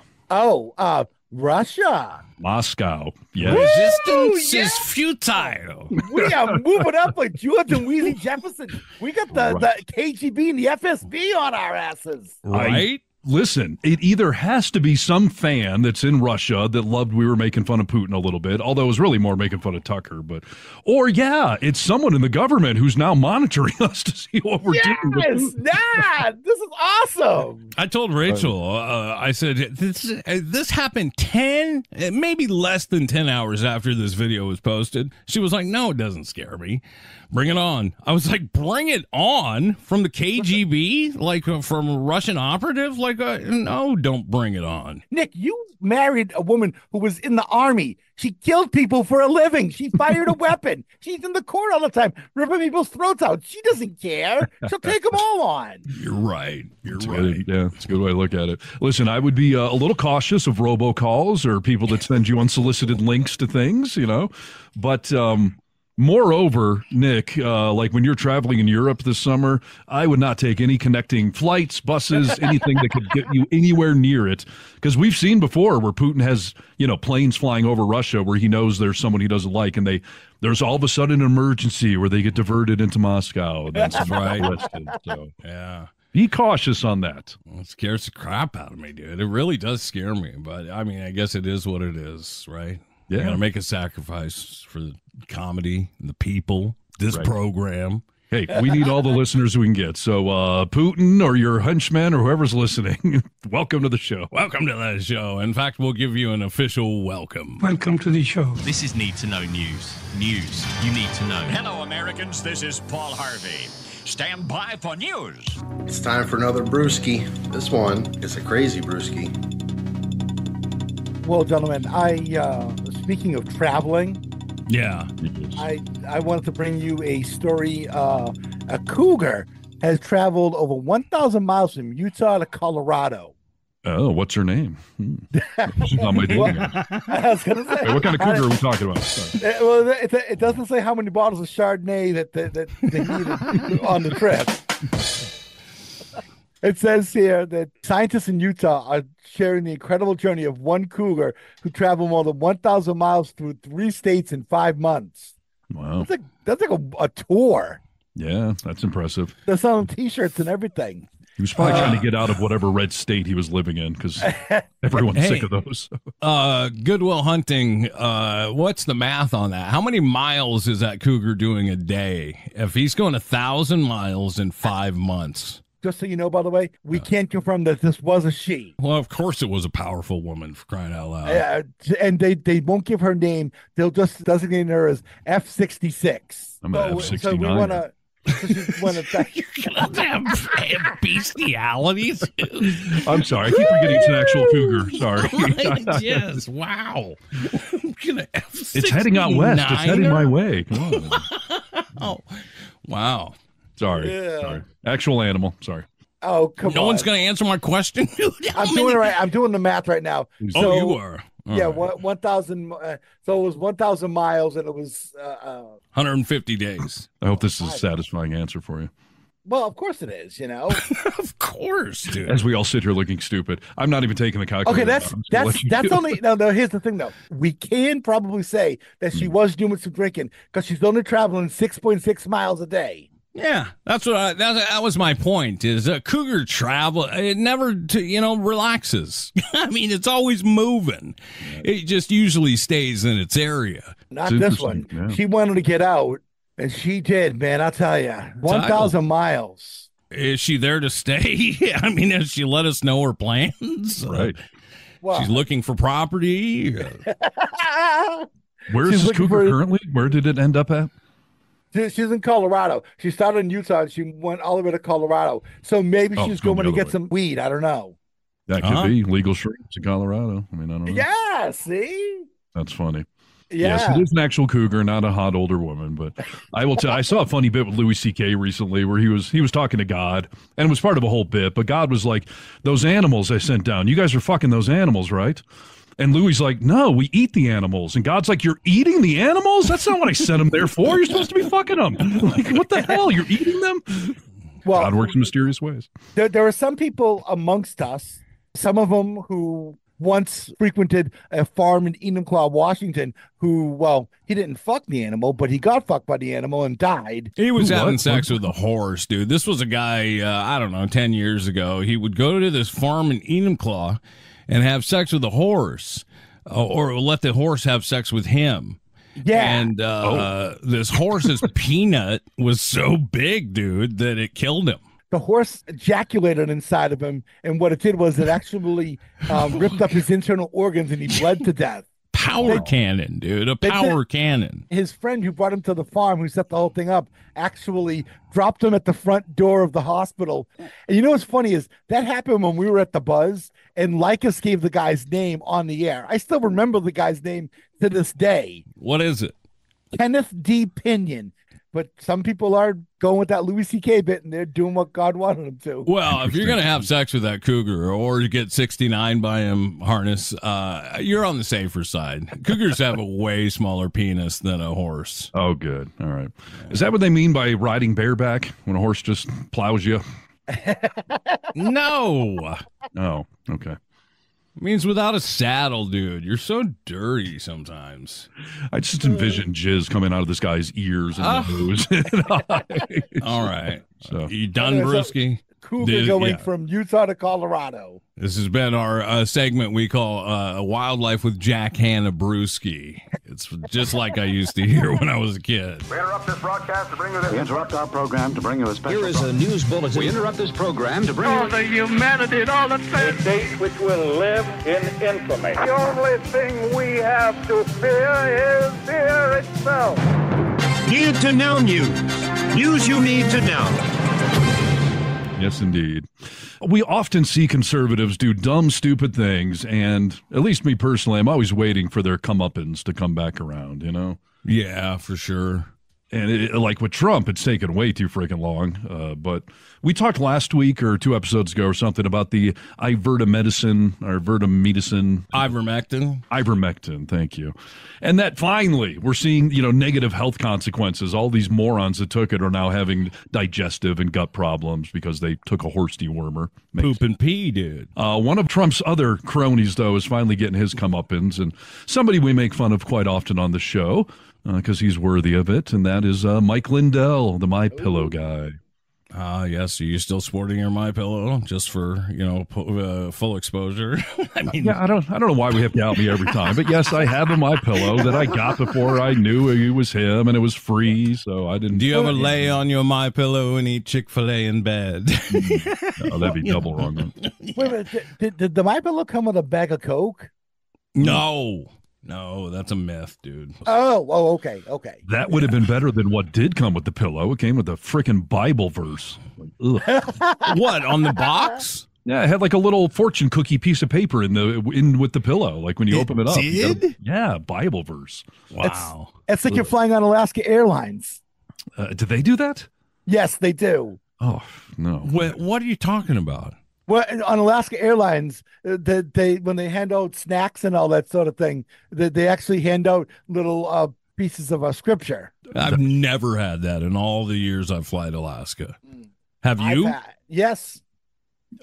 Russia. Moscow. Yeah. Resistance is futile. We are moving up like George and Weezy Jefferson. We got the KGB and the FSB on our asses. Right? Listen, it either has to be some fan that's in Russia that loved we were making fun of Putin a little bit, although it was really more making fun of Tucker. Or it's someone in the government who's now monitoring us to see what we're doing. Yes, this is awesome. I told Rachel, I said, this happened 10, maybe less than 10 hours after this video was posted. She was like, no, it doesn't scare me. Bring it on. I was like, bring it on from the KGB, like from a Russian operative? Like, no, don't bring it on. Nick, you married a woman who was in the army. She killed people for a living. She fired a weapon. She's in the court all the time, ripping people's throats out. She doesn't care. She'll take them all on. You're right. You're That's right. Yeah, it's a good way to look at it. Listen, I would be a little cautious of robo calls or people that send you unsolicited links to things, but moreover, Nick, like when you're traveling in Europe this summer, I would not take any connecting flights, buses, anything that could get you anywhere near it. Because we've seen before where Putin has, planes flying over Russia where he knows there's someone he doesn't like, and there's all of a sudden an emergency where they get diverted into Moscow and then someone arrested. So, yeah. Be cautious on that. Well, it scares the crap out of me, dude. It really does scare me. But, I mean, I guess it is what it is, right? Yeah. You got to make a sacrifice for the comedy, the people, this program. Hey, we need all the listeners we can get. So Putin or your henchman or whoever's listening, welcome to the show. Welcome to the show. In fact, we'll give you an official welcome. Welcome to the show. This is Need to Know News. News you need to know. Hello, Americans. This is Paul Harvey. Stand by for news. It's time for another brewski. This one is a crazy brewski. Well, gentlemen, speaking of traveling, I wanted to bring you a story. A cougar has traveled over 1,000 miles from Utah to Colorado. Oh, what's her name? She's on my dating app. I was going to say. Hey, what kind of cougar are we talking about? It doesn't say how many bottles of Chardonnay that they needed on the trip. It says here that scientists in Utah are sharing the incredible journey of one cougar who traveled more than 1,000 miles through 3 states in 5 months. Wow. That's like a tour. Yeah, that's impressive. They're selling T-shirts and everything. He was probably trying to get out of whatever red state he was living in because everyone's sick of those. Goodwill Hunting, what's the math on that? How many miles is that cougar doing a day? If he's going 1,000 miles in 5 months. Just so you know, by the way, we can't confirm that this was a she. Well, of course it was a powerful woman, for crying out loud. And they won't give her name. They'll just designate her as F66. I'm an F69. So we want to... Have bestialities. I'm sorry. I keep forgetting it's an actual cougar. Sorry. Yes. Wow. It's heading out west. It's heading my way. Come on. Oh, wow. Sorry. Yeah. Sorry. Actual animal. Sorry. Oh, come on. No one's going to answer my question. I'm doing it right. I'm doing the math right now. So, you are. Yeah, 1,000. So it was 1,000 miles, and it was 150 days. I hope this is a satisfying answer for you. Well, of course it is. Of course, dude. As we all sit here looking stupid, I'm not even taking the calculator. Okay, that's only no. Here's the thing, though. We can probably say that she was doing some drinking because she's only traveling 6.6 miles a day. Yeah, that's what that was my point. Is a cougar travel? It never, relaxes. I mean, it's always moving. It just usually stays in its area. Not this one. Yeah. She wanted to get out, and she did. Man, I'll tell you, 1,000 miles. Is she there to stay? I mean, has she let us know her plans? Right. Well, she's looking for property. Where is this cougar currently? Where did it end up at? She's in Colorado. She started in Utah and she went all the way to Colorado. So maybe she's going to get some weed. I don't know. That could be legal shrooms in Colorado. I mean, I don't know. Yeah, see? That's funny. Yeah. Yes, it is an actual cougar, not a hot older woman. But I will tell. I saw a funny bit with Louis C.K. recently where he was talking to God, and it was part of a whole bit. But God was like, "Those animals I sent down, you guys are fucking those animals, right?" And Louis like, "No, we eat the animals." And God's like, "You're eating the animals? That's not what I sent them there for. You're supposed to be fucking them. Like, what the hell? You're eating them?" Well, God works in mysterious ways. There are some people amongst us, some of them who once frequented a farm in Enumclaw, Washington, who, well, he didn't fuck the animal, but he got fucked by the animal and died. He was having sex with a horse, dude. This was a guy, I don't know, 10 years ago. He would go to this farm in Enumclaw and have sex with a horse, or let the horse have sex with him. Yeah. And this horse's peanut was so big, dude, that it killed him. The horse ejaculated inside of him, and what it did was it actually ripped up his internal organs, and he bled to death. Power cannon, dude. A power cannon. His friend who brought him to the farm, who set the whole thing up, actually dropped him at the front door of the hospital. And you know what's funny is that happened when we were at the Buzz, and Lycus gave the guy's name on the air. I still remember the guy's name to this day. What is it? Kenneth D. Pinion. But some people are going with that Louis C.K. bit, and they're doing what God wanted them to. Well, if you're going to have sex with that cougar or you get 69 by him harness, you're on the safer side. Cougars have a way smaller penis than a horse. Oh, good. All right. Is that what they mean by riding bareback, when a horse just plows you? No. Oh, okay. It means without a saddle, dude. You're so dirty sometimes. I just envision jizz coming out of this guy's ears and nose. All right. So you done, Brewski? Cougar going from Utah to Colorado. This has been our segment we call Wildlife with Jack Hanna Brewski. It's just like I used to hear when I was a kid. We interrupt this broadcast to bring you this. We interrupt our program to bring you a special. Here is a news bulletin. We interrupt this program to bring All the humanity and all the things. A date which will live in infamy. The only thing we have to fear is fear itself. Need to know news. News you need to know. Yes, indeed. We often see conservatives do dumb, stupid things, and at least me personally, I'm always waiting for their comeuppance to come back around, you know? Yeah, for sure. And like with Trump, it's taken way too freaking long. But we talked last week or 2 episodes ago or something about the ivermectin. Ivermectin, thank you. And that finally we're seeing, negative health consequences. All these morons that took it are now having digestive and gut problems because they took a horse dewormer. Poop and pee, dude. One of Trump's other cronies, though, is finally getting his comeuppance, and somebody we make fun of quite often on the show, because he's worthy of it, and that is Mike Lindell, the My Pillow guy. Yes. Are you still sporting your My Pillow just for full exposure? I mean, yeah, I don't know why we have to out me every time, but yes, I have a My Pillow that I got before I knew it was him, and it was free, so I didn't. Do you ever lay on your My Pillow and eat Chick-fil-A in bed? No, that'd be double wrong. Then. Wait a minute, did the My Pillow come with a bag of Coke? No, that's a myth, dude. Oh, okay. That would have been better than what did come with the pillow. It came with a freaking Bible verse. What, on the box? Yeah, it had like a little fortune cookie piece of paper in with the pillow. Like when you open it up. Yeah, Bible verse. Wow. It's like you're flying on Alaska Airlines. Do they do that? Yes, they do. Oh, no. What are you talking about? Well, on Alaska Airlines, they when they hand out snacks and all that sort of thing, they actually hand out little pieces of scripture. I've never had that in all the years I've flown Alaska. Have you? Yes.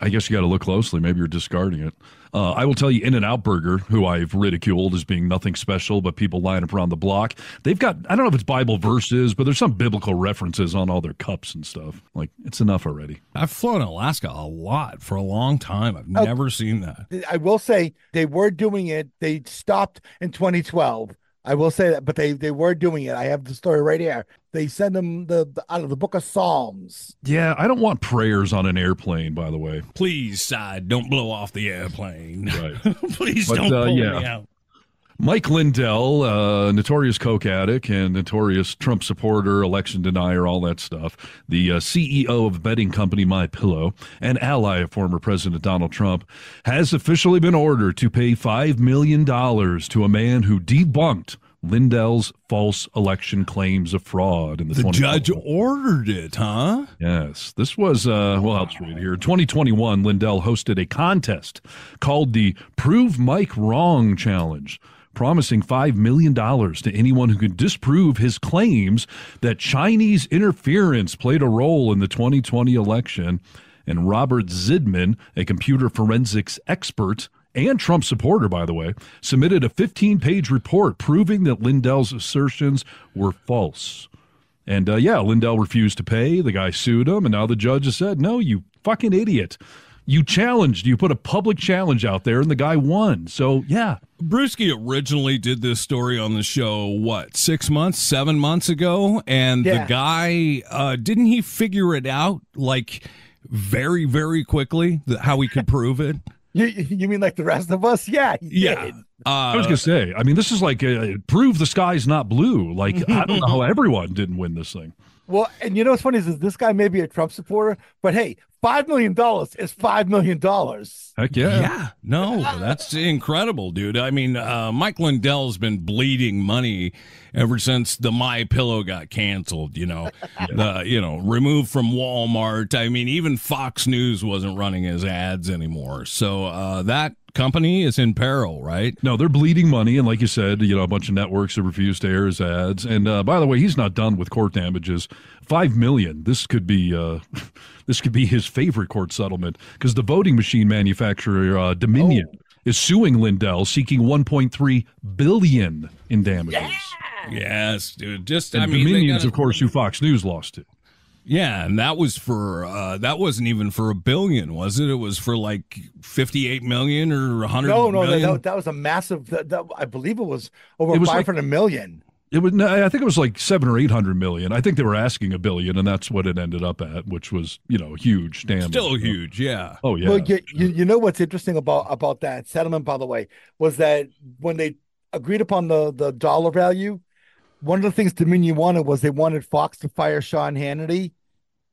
I guess you got to look closely. Maybe you're discarding it. I will tell you, In-N-Out Burger, who I've ridiculed as being nothing special, but people line up around the block, they've got, I don't know if it's Bible verses, but there's some biblical references on all their cups and stuff. Like, it's enough already. I've flown Alaska a lot for a long time. I've never seen that. I will say they were doing it. They stopped in 2012. I will say that, but they were doing it. I have the story right here. They send them out of the book of Psalms. Yeah, I don't want prayers on an airplane, by the way. Please, don't blow off the airplane. Right. Please don't pull me out. Mike Lindell, notorious coke addict and notorious Trump supporter, election denier, all that stuff, the CEO of betting company My Pillow, and ally of former President Donald Trump, has officially been ordered to pay $5 million to a man who debunked Lindell's false election claims of fraud in the judge ordered it, huh? Yes. This was, I'll just read here. 2021, Lindell hosted a contest called the Prove Mike Wrong Challenge, promising $5 million to anyone who could disprove his claims that Chinese interference played a role in the 2020 election. And Robert Zidman, a computer forensics expert and Trump supporter, by the way, submitted a 15-page report proving that Lindell's assertions were false. And, Lindell refused to pay. The guy sued him, and now the judge has said, no, you fucking idiot. You challenged. You put a public challenge out there, and the guy won. So, yeah. Brewski originally did this story on the show, 7 months ago? And the guy, didn't he figure it out, very, very quickly, how he could prove it? You mean like the rest of us? Yeah. Did. I was going to say, this is like prove the sky's not blue. I don't know how everyone didn't win this thing. Well, and you know what's funny is this guy may be a Trump supporter, but hey, $5 million is $5 million. Heck yeah. Yeah. No, that's incredible, dude. Mike Lindell's been bleeding money ever since the My Pillow got canceled, removed from Walmart. Even Fox News wasn't running his ads anymore. So that company is in peril, right? No, they're bleeding money, and like you said, a bunch of networks have refused to air his ads. And by the way, he's not done with court damages. $5 million. This could be his favorite court settlement, because the voting machine manufacturer Dominion is suing Lindell, seeking $1.3 billion in damages. Yeah. Yes, dude. Dominion's, of course, who Fox News lost to. Yeah, and that was for that wasn't even for $1 billion, was it? It was for $58 million or $100 million. No, that was a massive. I believe it was over $500 million. It was. I think it was like 700 or 800 million. I think they were asking $1 billion, and that's what it ended up at, which was huge damage. Still huge, yeah. Oh yeah. Well, you know what's interesting about that settlement, by the way, was that when they agreed upon the dollar value, one of the things Dominion wanted was they wanted Fox to fire Sean Hannity.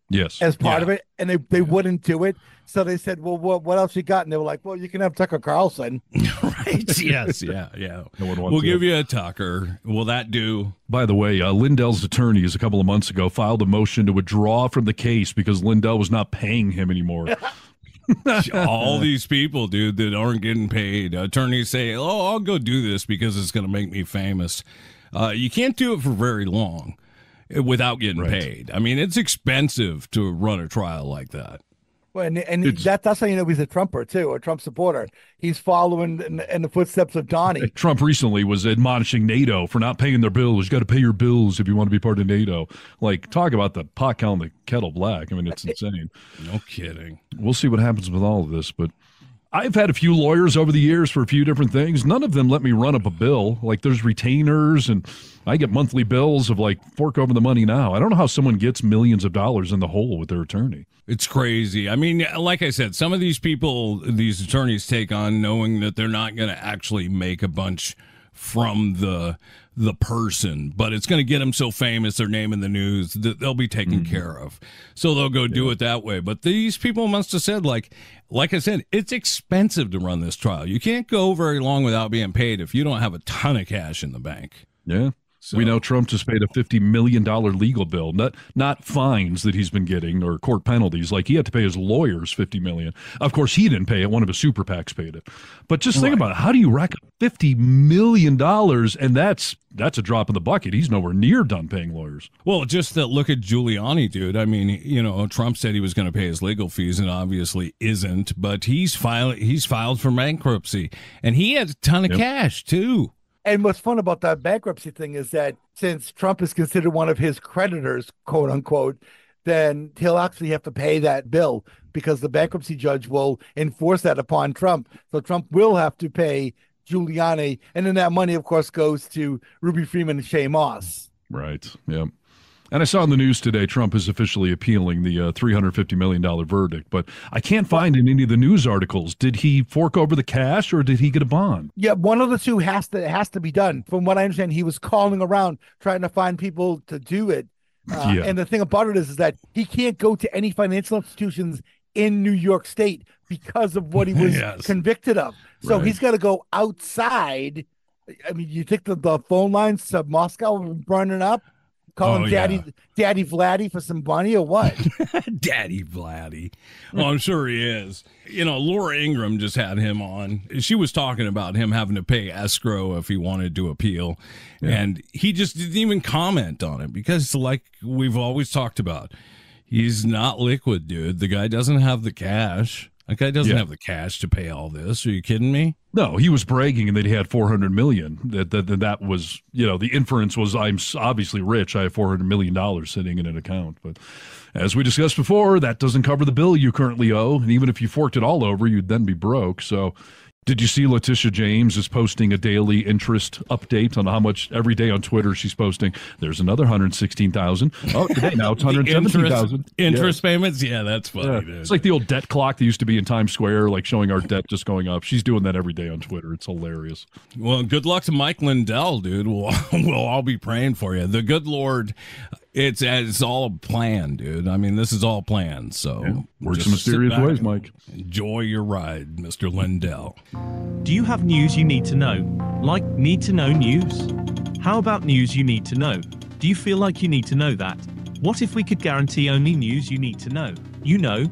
Yes. As part of it, and they wouldn't do it. So they said, well, what else you got? And they were like, well, you can have Tucker Carlson. Right. Yes. Yeah. We'll give you a Tucker. Will that do? By the way, Lindell's attorneys a couple of months ago filed a motion to withdraw from the case because Lindell was not paying him anymore. All these people, dude, that aren't getting paid. Attorneys say, I'll go do this because it's going to make me famous. You can't do it for very long without getting paid. It's expensive to run a trial like that. Well, and that's how you know he's a Trumper, too, a Trump supporter. He's following in the footsteps of Donnie. Trump recently was admonishing NATO for not paying their bills. You got to pay your bills if you want to be part of NATO. Talk about the pot calling the kettle black. It's insane. No kidding. We'll see what happens with all of this, but I've had a few lawyers over the years for a few different things. None of them let me run up a bill. There's retainers, and I get monthly bills of fork over the money now. I don't know how someone gets millions of dollars in the hole with their attorney. It's crazy. Like I said, some of these people, these attorneys take on knowing that they're not going to actually make a bunch from the person, but it's going to get them so famous, their name in the news, that they'll be taken care of. So they'll go do it that way. But these people must have said, like I said, it's expensive to run this trial. You can't go very long without being paid if you don't have a ton of cash in the bank. Yeah. So, we know Trump just paid a $50 million legal bill, not fines that he's been getting or court penalties. He had to pay his lawyers $50 million. Of course, he didn't pay it. One of his super PACs paid it. But just think about it. How do you rack up $50 million? And that's a drop in the bucket. He's nowhere near done paying lawyers. Well, just look at Giuliani, dude. Trump said he was going to pay his legal fees and obviously isn't. But he's filed for bankruptcy, and he had a ton of cash too. And what's fun about that bankruptcy thing is that since Trump is considered one of his creditors, quote unquote, then he'll actually have to pay that bill because the bankruptcy judge will enforce that upon Trump. So Trump will have to pay Giuliani. And then that money, of course, goes to Ruby Freeman and Shay Moss. Right. Yeah. And I saw in the news today, Trump is officially appealing the $350 million verdict, but I can't find in any of the news articles, did he fork over the cash or did he get a bond? Yeah, one of the two has to be done. From what I understand, he was calling around trying to find people to do it. And the thing about it is that he can't go to any financial institutions in New York State because of what he was convicted of. So he's got to go outside. I mean, you think the phone lines to Moscow are burning up? Call him Daddy Vladdy for some money or what? Daddy Vladdy. Well, I'm sure he is. You know, Laura Ingraham just had him on. She was talking about him having to pay escrow if he wanted to appeal. Yeah. And he just didn't even comment on it because, like we've always talked about, he's not liquid, dude. The guy doesn't have the cash. That guy doesn't have the cash to pay all this. Are you kidding me? No, he was bragging that he had $400 million. That was, you know, the inference was, I'm obviously rich. I have $400 million sitting in an account. But as we discussed before, that doesn't cover the bill you currently owe. And even if you forked it all over, you'd then be broke. So did you see Letitia James is posting a daily interest update on how much every day on Twitter she's posting? There's another 116,000. Oh, today now it's 117,000. Interest payments? Yeah, that's funny, dude. It's like the old debt clock that used to be in Times Square, like showing our debt just going up. She's doing that every day on Twitter. It's hilarious. Well, good luck to Mike Lindell, dude. We'll all be praying for you. The good Lord, it's all a plan, dude. I mean, this is all planned. So works in mysterious ways, Mike. Enjoy your ride, Mr. Lindell. Do you have news you need to know? Like need to know news? How about news you need to know? Do you feel like you need to know that? What if we could guarantee only news you need to know? You know,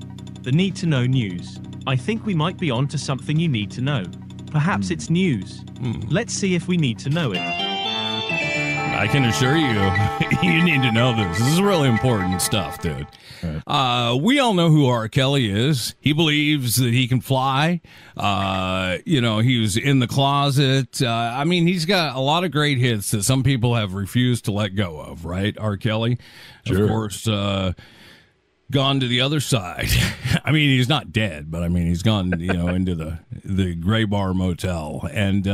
the need to know news. I think we might be on to something you need to know. Perhaps it's news. Let's see if we need to know it. I can assure you, you need to know this. This is really important stuff, dude. Right. We all know who R. Kelly is. He believes that he can fly. You know, he was in the closet. I mean, he's got a lot of great hits that some people have refused to let go of, right? R. Kelly, of course, gone to the other side. I mean, he's not dead, but I mean, he's gone, you know, into the Gray Bar Motel, and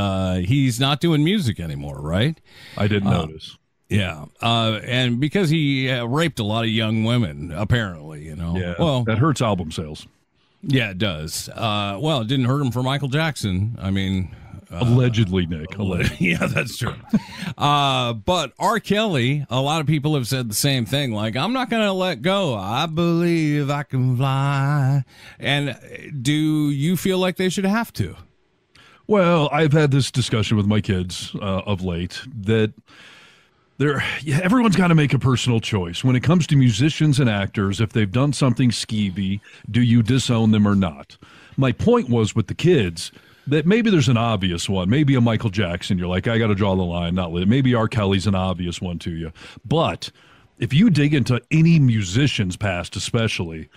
he's not doing music anymore, right? I didn't notice. Yeah, and because he raped a lot of young women, apparently, you know. Yeah, well, that hurts album sales. Yeah, it does. Well, it didn't hurt him for Michael Jackson. I mean, allegedly, Nick. Allegedly. Yeah, that's true. But R. Kelly, a lot of people have said the same thing. Like, I'm not going to let go. I believe I can fly. And do you feel like they should have to? Well, I've had this discussion with my kids of late that everyone's got to make a personal choice. When it comes to musicians and actors, if they've done something skeevy, do you disown them or not? My point was with the kids that maybe there's an obvious one. Maybe a Michael Jackson. You're like, I got to draw the line. Maybe R. Kelly's an obvious one to you. But if you dig into any musician's past especially,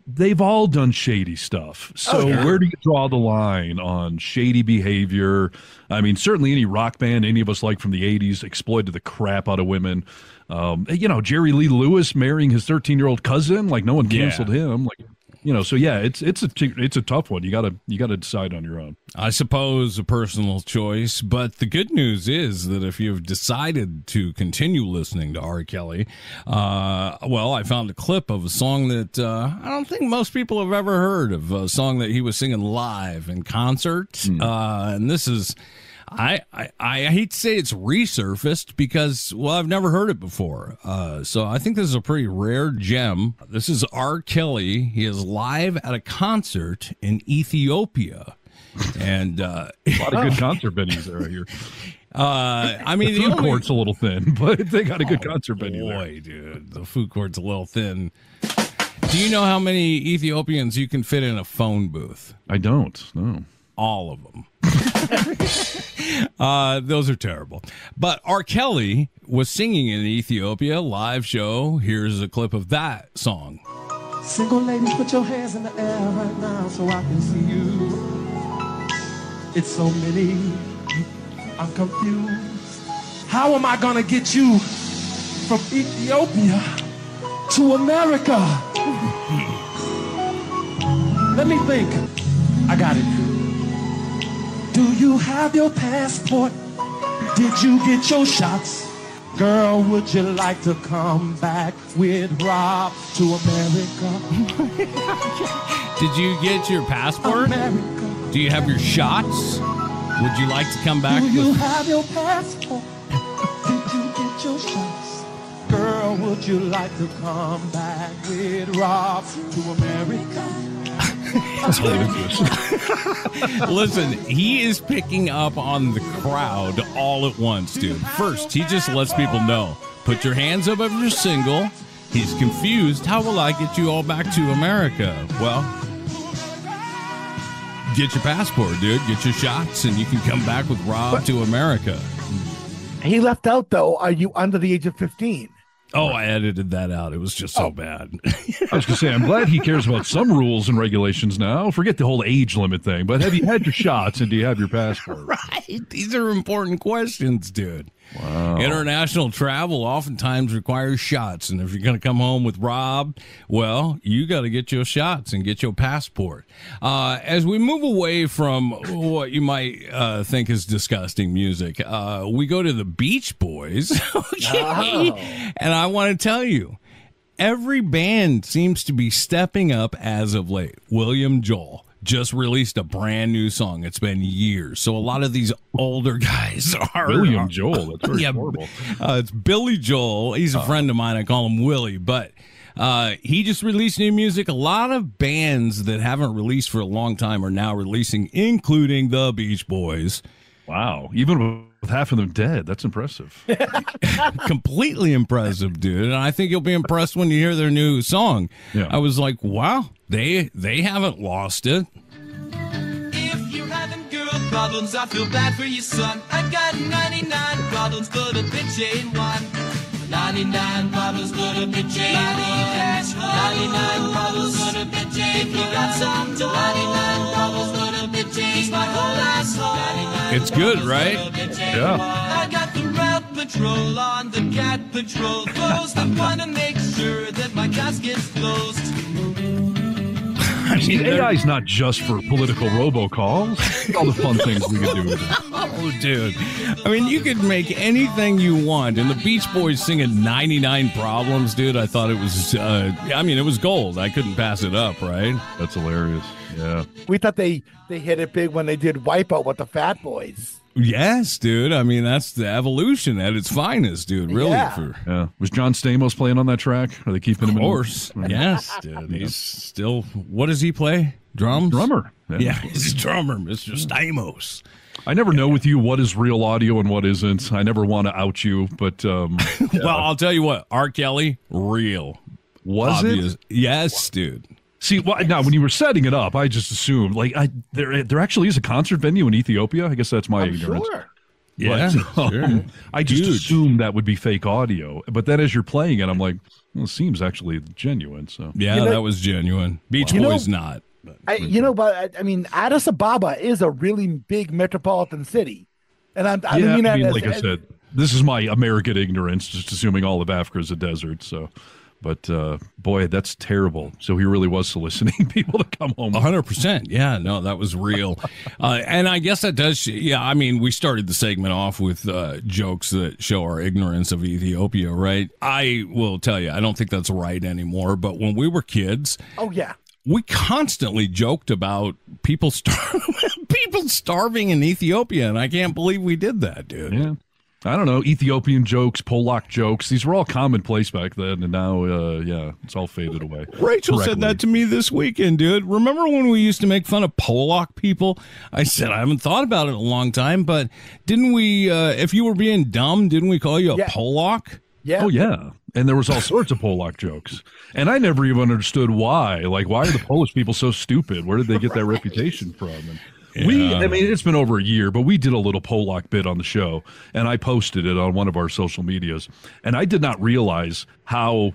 they've all done shady stuff. So where do you draw the line on shady behavior? I mean, certainly any rock band any of us like from the 80s exploited the crap out of women. You know, Jerry Lee Lewis marrying his 13-year-old cousin, like no one canceled him. Like, you know, so yeah, it's a tough one. You gotta decide on your own. I suppose a personal choice, but the good news is that if you've decided to continue listening to R. Kelly, well, I found a clip of a song that I don't think most people have ever heard of, a song that he was singing live in concert, and this is. I hate to say it's resurfaced because, well, I've never heard it before. So I think this is a pretty rare gem. This is R. Kelly. He is live at a concert in Ethiopia. And a lot of good concert venues there, I hear. I mean, the food court's a little thin, but they got a good concert venue there. Boy, dude, the food court's a little thin. Do you know how many Ethiopians you can fit in a phone booth? I don't, no. All of them. Those are terrible. But R. Kelly was singing in Ethiopia, live show. Here's a clip of that song. Single ladies, put your hands in the air right now so I can see you. It's so many, I'm confused. How am I gonna get you from Ethiopia to America? Let me think. I got it. Do you have your passport? Did you get your shots? Girl, would you like to come back with Rob to America? Did you get your passport? America. Do you have your shots? Would you like to come back? Do you have your passport? Did you get your shots? Girl, would you like to come back with Rob to America? Listen, he is picking up on the crowd all at once, dude. First, he just lets people know, put your hands up if you're single. He's confused. How will I get you all back to America? Well, get your passport, dude. Get your shots, and you can come back with Rob to America. He left out, though, are you under the age of 15? Oh, I edited that out. It was just so bad. I was going to say, I'm glad he cares about some rules and regulations now. Forget the whole age limit thing. But have you had your shots and do you have your passport? Right. These are important questions, dude. Wow. International travel oftentimes requires shots. And if you're going to come home with Rob, well, you got to get your shots and get your passport. As we move away from what you might think is disgusting music, we go to the Beach Boys. Okay. Oh. And I want to tell you, every band seems to be stepping up as of late. William Joel just released a brand new song. It's been years. So a lot of these older guys are... William Joel, that's very horrible. It's Billy Joel. He's a friend of mine. I call him Willie. But he just released new music. A lot of bands that haven't released for a long time are now releasing, including the Beach Boys. Wow. Even with half of them dead. That's impressive. Completely impressive, dude. And I think you'll be impressed when you hear their new song. Yeah. I was like, wow, they haven't lost it. If you're having girl problems, I feel bad for you, son. I got 99 problems, but a bitch ain't one. 99 problems, but a bitch ain't one. 99 problems, but a bitch ain't one. If you got some 99 problems, but a bitch ain't my whole asshole. It's good, right? Yeah. I got the route patrol on the cat patrol post. I want to make sure that my gas gets closed. I mean, AI's not just for political robocalls. All the fun things we can do with it. Oh, dude. I mean, you could make anything you want. And the Beach Boys singing 99 Problems, dude, I thought it was, it was gold. I couldn't pass it up, right? That's hilarious. Yeah. We thought they hit it big when they did Wipeout with the Fat Boys. Yes, dude. I mean, that's the evolution at its finest, dude. Really. Yeah. Was John Stamos playing on that track? Are they keeping him in? Of course. Yes, dude. He's still, what does he play? Drums? Drummer. Yeah, he's a drummer, Mr. Stamos. I never know with you what is real audio and what isn't. I never want to out you, but... Well, I'll tell you what. R. Kelly, real. Was it? Yes, dude. See, now when you were setting it up, I just assumed there actually is a concert venue in Ethiopia. I guess that's my ignorance. Sure. Yeah, sure. I just assumed that would be fake audio, but then as you're playing it, I'm like, well, it seems actually genuine. So yeah, that was genuine. Beach Boys not. Addis Ababa is a really big metropolitan city, and I said, this is my American ignorance, just assuming all of Africa is a desert. So. But, boy, that's terrible. So he really was soliciting people to come home. 100%. Yeah, no, that was real. And I guess that does, we started the segment off with jokes that show our ignorance of Ethiopia, right? I will tell you, I don't think that's right anymore. But when we were kids. Oh, yeah. We constantly joked about people starving in Ethiopia, and I can't believe we did that, dude. Yeah. I don't know, Ethiopian jokes, Polak jokes. These were all commonplace back then, and now, it's all faded away. Rachel said that to me this weekend, dude. Remember when we used to make fun of Polak people? I said, I haven't thought about it in a long time, but didn't we, if you were being dumb, didn't we call you a Polak? Yeah. Oh, yeah. And there was all sorts of Polak jokes. And I never even understood why. Like, why are the Polish people so stupid? Where did they get that reputation from? And it's been over a year, but we did a little Polak bit on the show, and I posted it on one of our social medias. And I did not realize how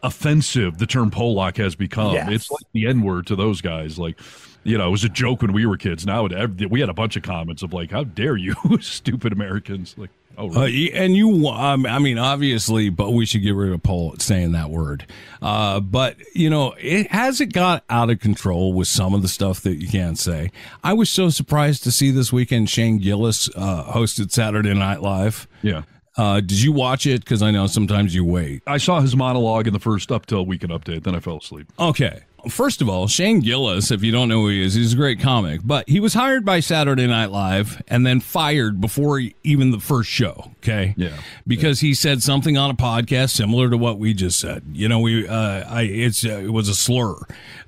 offensive the term Polak has become. Yes. It's like the N-word to those guys. Like, it was a joke when we were kids. Now we had a bunch of comments of like, how dare you, stupid Americans. Like, oh, really? And you, obviously, but we should get rid of saying that word. But, it hasn't got out of control with some of the stuff that you can't say. I was so surprised to see this weekend Shane Gillis hosted Saturday Night Live. Yeah. Did you watch it? Because I know sometimes you wait. I saw his monologue in the first Up Till Weekend Update, then I fell asleep. Okay. First of all, Shane Gillis, if you don't know who he is, he's a great comic. But he was hired by Saturday Night Live and then fired before even the first show, okay? Yeah. Because he said something on a podcast similar to what we just said. You know, it was a slur.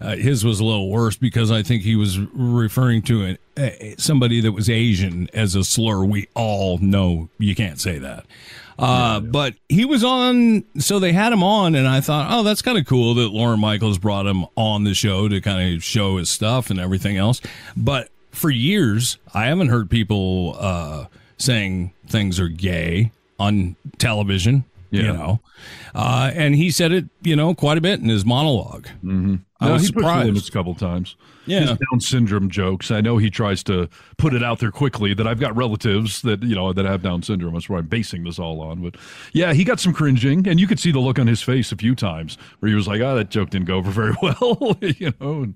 His was a little worse because I think he was referring to somebody that was Asian as a slur. We all know you can't say that. But he was on, so they had him on, and I thought, oh, that's kind of cool that Lauren Michaels brought him on the show to kind of show his stuff and everything else. But for years, I haven't heard people saying things are gay on television, you know. And he said it, quite a bit in his monologue. Mm-hmm. I was he pushed the surprised. limits a couple times. Yeah. His Down syndrome jokes. I know he tries to put it out there quickly that I've got relatives that that have Down syndrome. That's where I'm basing this all on. But yeah, he got some cringing, and you could see the look on his face a few times where he was like, "Oh, that joke didn't go over very well." And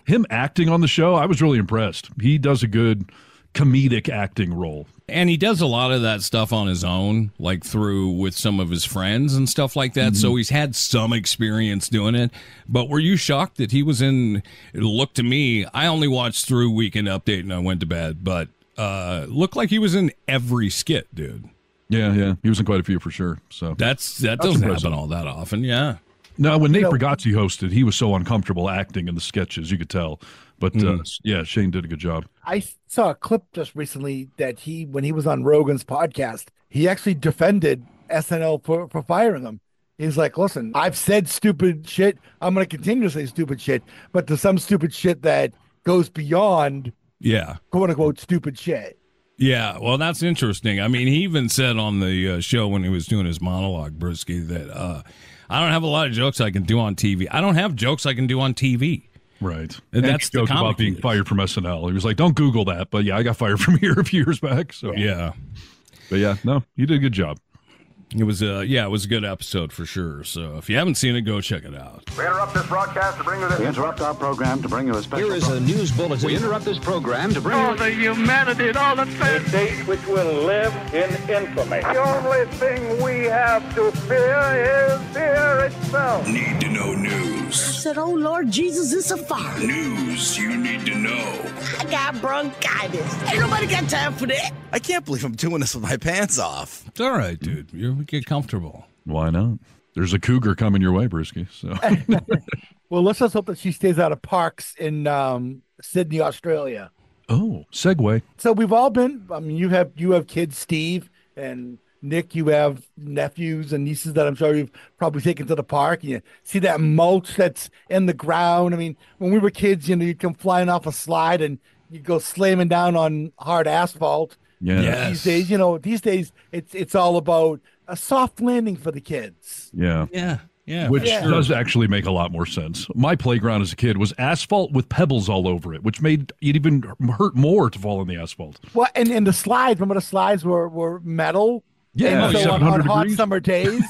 him acting on the show, I was really impressed. He does a good comedic acting role. And he does a lot of that stuff on his own, like through with some of his friends and stuff like that. Mm-hmm. So he's had some experience doing it. But were you shocked that he was in? It looked to me, I only watched through Weekend Update and I went to bed, but looked like he was in every skit, dude. Yeah. He was in quite a few for sure. So that doesn't happen all that often. Yeah. No, when Nate Bargatze hosted, he was so uncomfortable acting in the sketches, you could tell. But Shane did a good job. I saw a clip just recently that when he was on Rogan's podcast, he actually defended SNL for firing him. He's like, listen, I've said stupid shit. I'm going to continue to say stupid shit, but there's some stupid shit that goes beyond, quote unquote, stupid shit. Yeah, well, that's interesting. I mean, he even said on the show when he was doing his monologue, Brewski, that I don't have a lot of jokes I can do on TV. I don't have jokes I can do on TV. Right. And that's the joke about being fired from SNL. He was like, don't Google that. But yeah, I got fired from here a few years back. So yeah. But yeah, no, you did a good job. It was a good episode for sure. So if you haven't seen it, go check it out. We interrupt this broadcast to bring you this. We interrupt our program to bring you a special. Here is a news bulletin. We interrupt this program to bring you the humanity and all the things. A date which will live in infamy. The only thing we have to fear is fear itself. Need to know news. I said, oh, Lord Jesus, it's a fire. News you need to know. I got bronchitis. Ain't nobody got time for that. I can't believe I'm doing this with my pants off. It's all right, dude. You get comfortable. Why not? There's a cougar coming your way, Brewski. So. Well, let's just hope that she stays out of parks in Sydney, Australia. Oh, segue. So we've all been. I mean, you have kids, Steve and Nick. You have nephews and nieces that I'm sure you've probably taken to the park. And you see that mulch that's in the ground. I mean, when we were kids, you'd come flying off a slide and you'd go slamming down on hard asphalt. Yeah. These days it's all about a soft landing for the kids. Yeah. Yeah. Which does actually make a lot more sense. My playground as a kid was asphalt with pebbles all over it, which made it even hurt more to fall on the asphalt. Well, and the slides, remember the slides were metal? Yeah, so on hot summer days.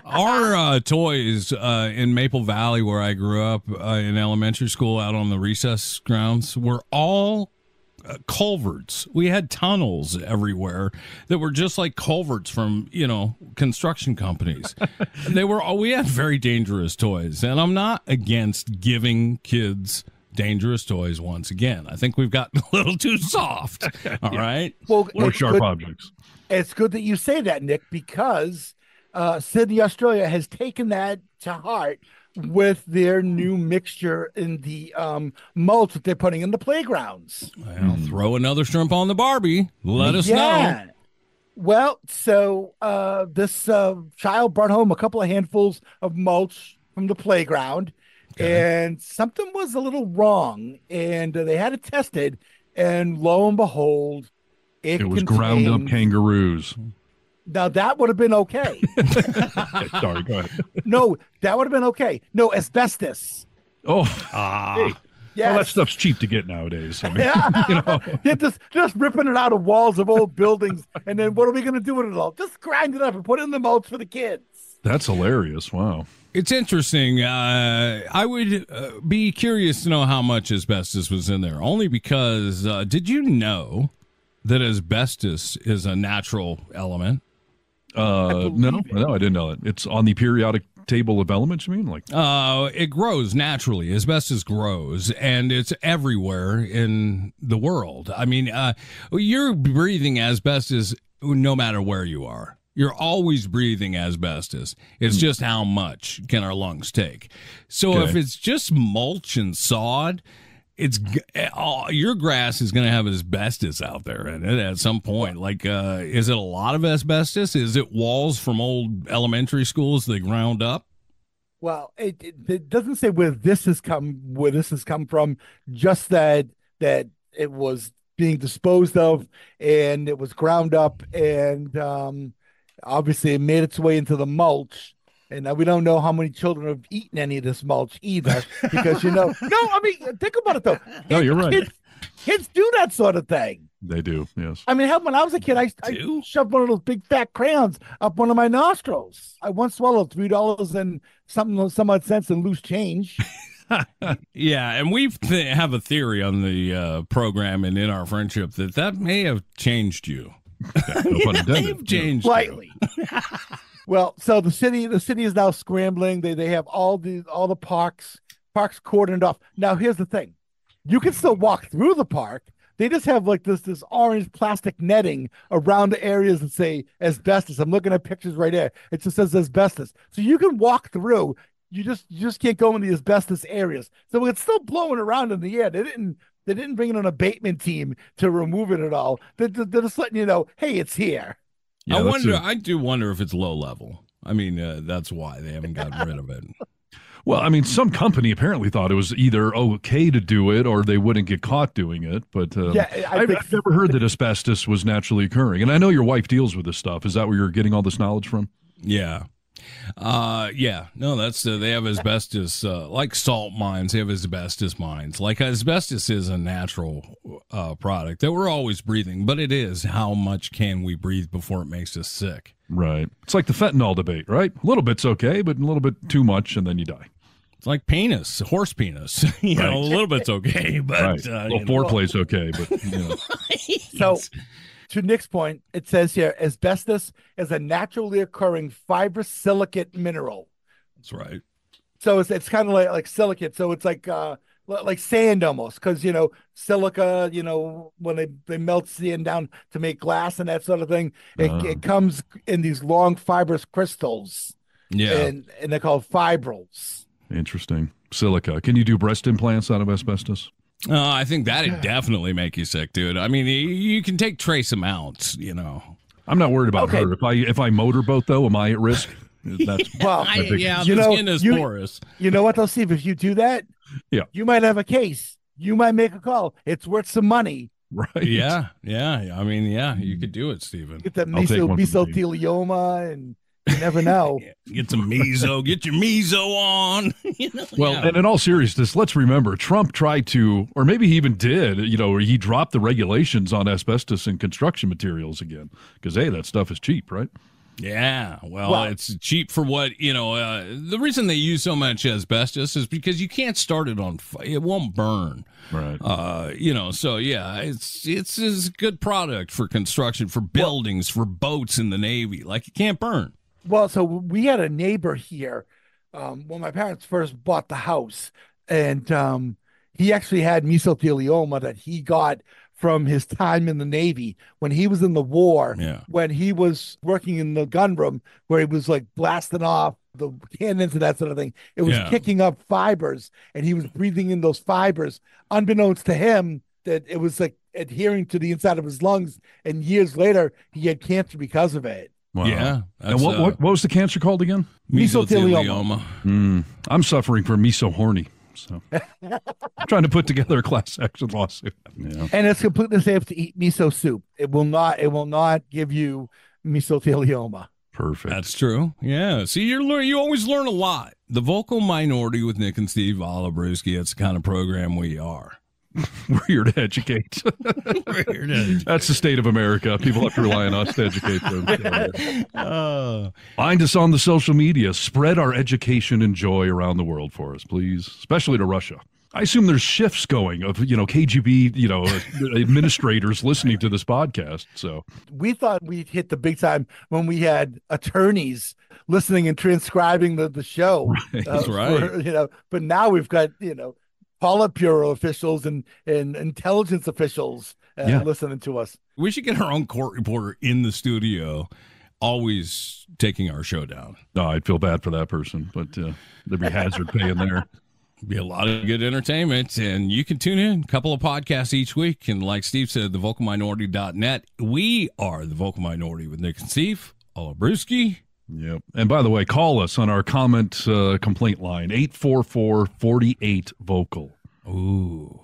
Our toys in Maple Valley, where I grew up in elementary school out on the recess grounds, were all culverts. We had tunnels everywhere that were just like culverts from, construction companies. We had very dangerous toys, and I'm not against giving kids dangerous toys once again. I think we've gotten a little too soft. All right. Well, or sharp objects. It's good that you say that, Nick, because Sydney, Australia has taken that to heart with their new mixture in the mulch that they're putting in the playgrounds. Well, throw another shrimp on the Barbie. Let us know. Well, so this child brought home a couple of handfuls of mulch from the playground, and something was a little wrong, and they had it tested, and lo and behold, it was ground up kangaroos. Now, that would have been okay. Sorry, go ahead. No, that would have been okay. No, asbestos. Oh, yes. Well, that stuff's cheap to get nowadays. I mean, Yeah, just ripping it out of walls of old buildings, and then what are we going to do with it all? Just grind it up and put it in the mulch for the kids. That's hilarious. Wow. It's interesting. I would be curious to know how much asbestos was in there, only because did you know that asbestos is a natural element? No, I didn't know it. It's on the periodic table of elements, you mean? Like, it grows naturally. Asbestos grows, and it's everywhere in the world. I mean, you're breathing asbestos no matter where you are. You're always breathing asbestos. It's just how much can our lungs take. So if it's just mulch and sod, your grass is going to have asbestos out there in it at some point. Like, is it a lot of asbestos? Is it walls from old elementary schools they ground up? Well, it doesn't say where this has come from. Just that it was being disposed of and it was ground up, and obviously it made its way into the mulch. And we don't know how many children have eaten any of this mulch either, because no, I mean, think about it though. No, you're right. Kids do that sort of thing. They do, yes. I mean, when I was a kid, I shoved one of those big fat crayons up one of my nostrils. I once swallowed $3 and some odd cents in loose change. Yeah, and we have a theory on the program and in our friendship that may have changed you. It may have changed slightly. Well, so the city is now scrambling. They have all the parks cordoned off. Now, here's the thing: you can still walk through the park. They just have like this orange plastic netting around the areas that say asbestos. I'm looking at pictures right there. It just says asbestos, so you can walk through. You just can't go in the asbestos areas. So it's still blowing around in the air. They didn't bring in an abatement team to remove it at all. They're just letting you know, hey, it's here. Yeah, I do wonder if it's low level. I mean, that's why they haven't gotten rid of it. Well, I mean, some company apparently thought it was either okay to do it or they wouldn't get caught doing it. But I've never heard that asbestos was naturally occurring. And I know your wife deals with this stuff. Is that where you're getting all this knowledge from? Yeah. No, that's they have asbestos, like salt mines. They have asbestos mines. Like asbestos is a natural product that we're always breathing, but it is how much can we breathe before it makes us sick. Right. It's like the fentanyl debate, right? A little bit's okay, but a little bit too much, and then you die. It's like penis, horse penis. You know, a little bit's okay, but well, foreplay's okay, but you know. So. To Nick's point, it says here, asbestos is a naturally occurring fibrous silicate mineral. That's right. So it's kind of like silicate. So it's like sand almost, because, silica, when they melt sand down to make glass and that sort of thing, it comes in these long fibrous crystals. Yeah. And they're called fibrils. Interesting. Silica. Can you do breast implants out of asbestos? I think that'd definitely make you sick, dude. I mean, you can take trace amounts, I'm not worried about her. If I motorboat, though, am I at risk? That's the skin is porous. You know what, though, Steve? If you do that, you might have a case. You might make a call. It's worth some money. Right. Yeah. I mean, you could do it, Stephen. Get that mesothelioma and... You never know. Get some meso. Get your meso on. And in all seriousness, let's remember Trump tried to, or maybe he even did, he dropped the regulations on asbestos and construction materials again because, hey, that stuff is cheap, right? Yeah. Well, it's cheap for what, the reason they use so much asbestos is because you can't start it on fire. It won't burn. Right. So yeah, it's a good product for construction, for buildings, for boats in the Navy. Like, it can't burn. Well, so we had a neighbor here when my parents first bought the house, and he actually had mesothelioma that he got from his time in the Navy when he was in the war, when he was working in the gunroom where he was like blasting off the cannons and that sort of thing. It was kicking up fibers, and he was breathing in those fibers, unbeknownst to him that it was like adhering to the inside of his lungs. And years later, he had cancer because of it. Wow. Yeah. And what was the cancer called again? Mesothelioma. I'm suffering from meso-horny. So I'm trying to put together a class action lawsuit. Yeah. And it's completely safe to eat miso soup. It will not give you mesothelioma. Perfect. That's true. Yeah. See, you always learn a lot. The Vocal Minority with Nick and Steve, A'la Brewski. It's the kind of program we are. We're here to educate. That's the state of America. People have to rely on us to educate them. Find us on the social media. Spread our education and joy around the world for us, please, especially to Russia. I assume there's shifts going of, KGB, administrators listening to this podcast. So we thought we'd hit the big time when we had attorneys listening and transcribing the show. Right. That's right. But now we've got, Politburo officials and intelligence officials listening to us. We should get our own court reporter in the studio, always taking our show down. No, I'd feel bad for that person, but there'd be hazard pay in there. Be a lot of good entertainment, and you can tune in a couple of podcasts each week. And like Steve said, thevocalminority.net. We are The Vocal Minority with Nick and Steve. A'la Brewski. Yep. And by the way, call us on our complaint line, 844-48-VOCAL. Ooh.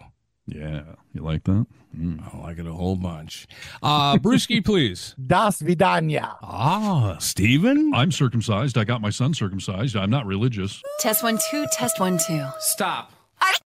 Yeah. You like that? I like it a whole bunch. Brewski, please. Das vidanya. Steven? I'm circumcised. I got my son circumcised. I'm not religious. Test 1 2, test 1 2. Stop.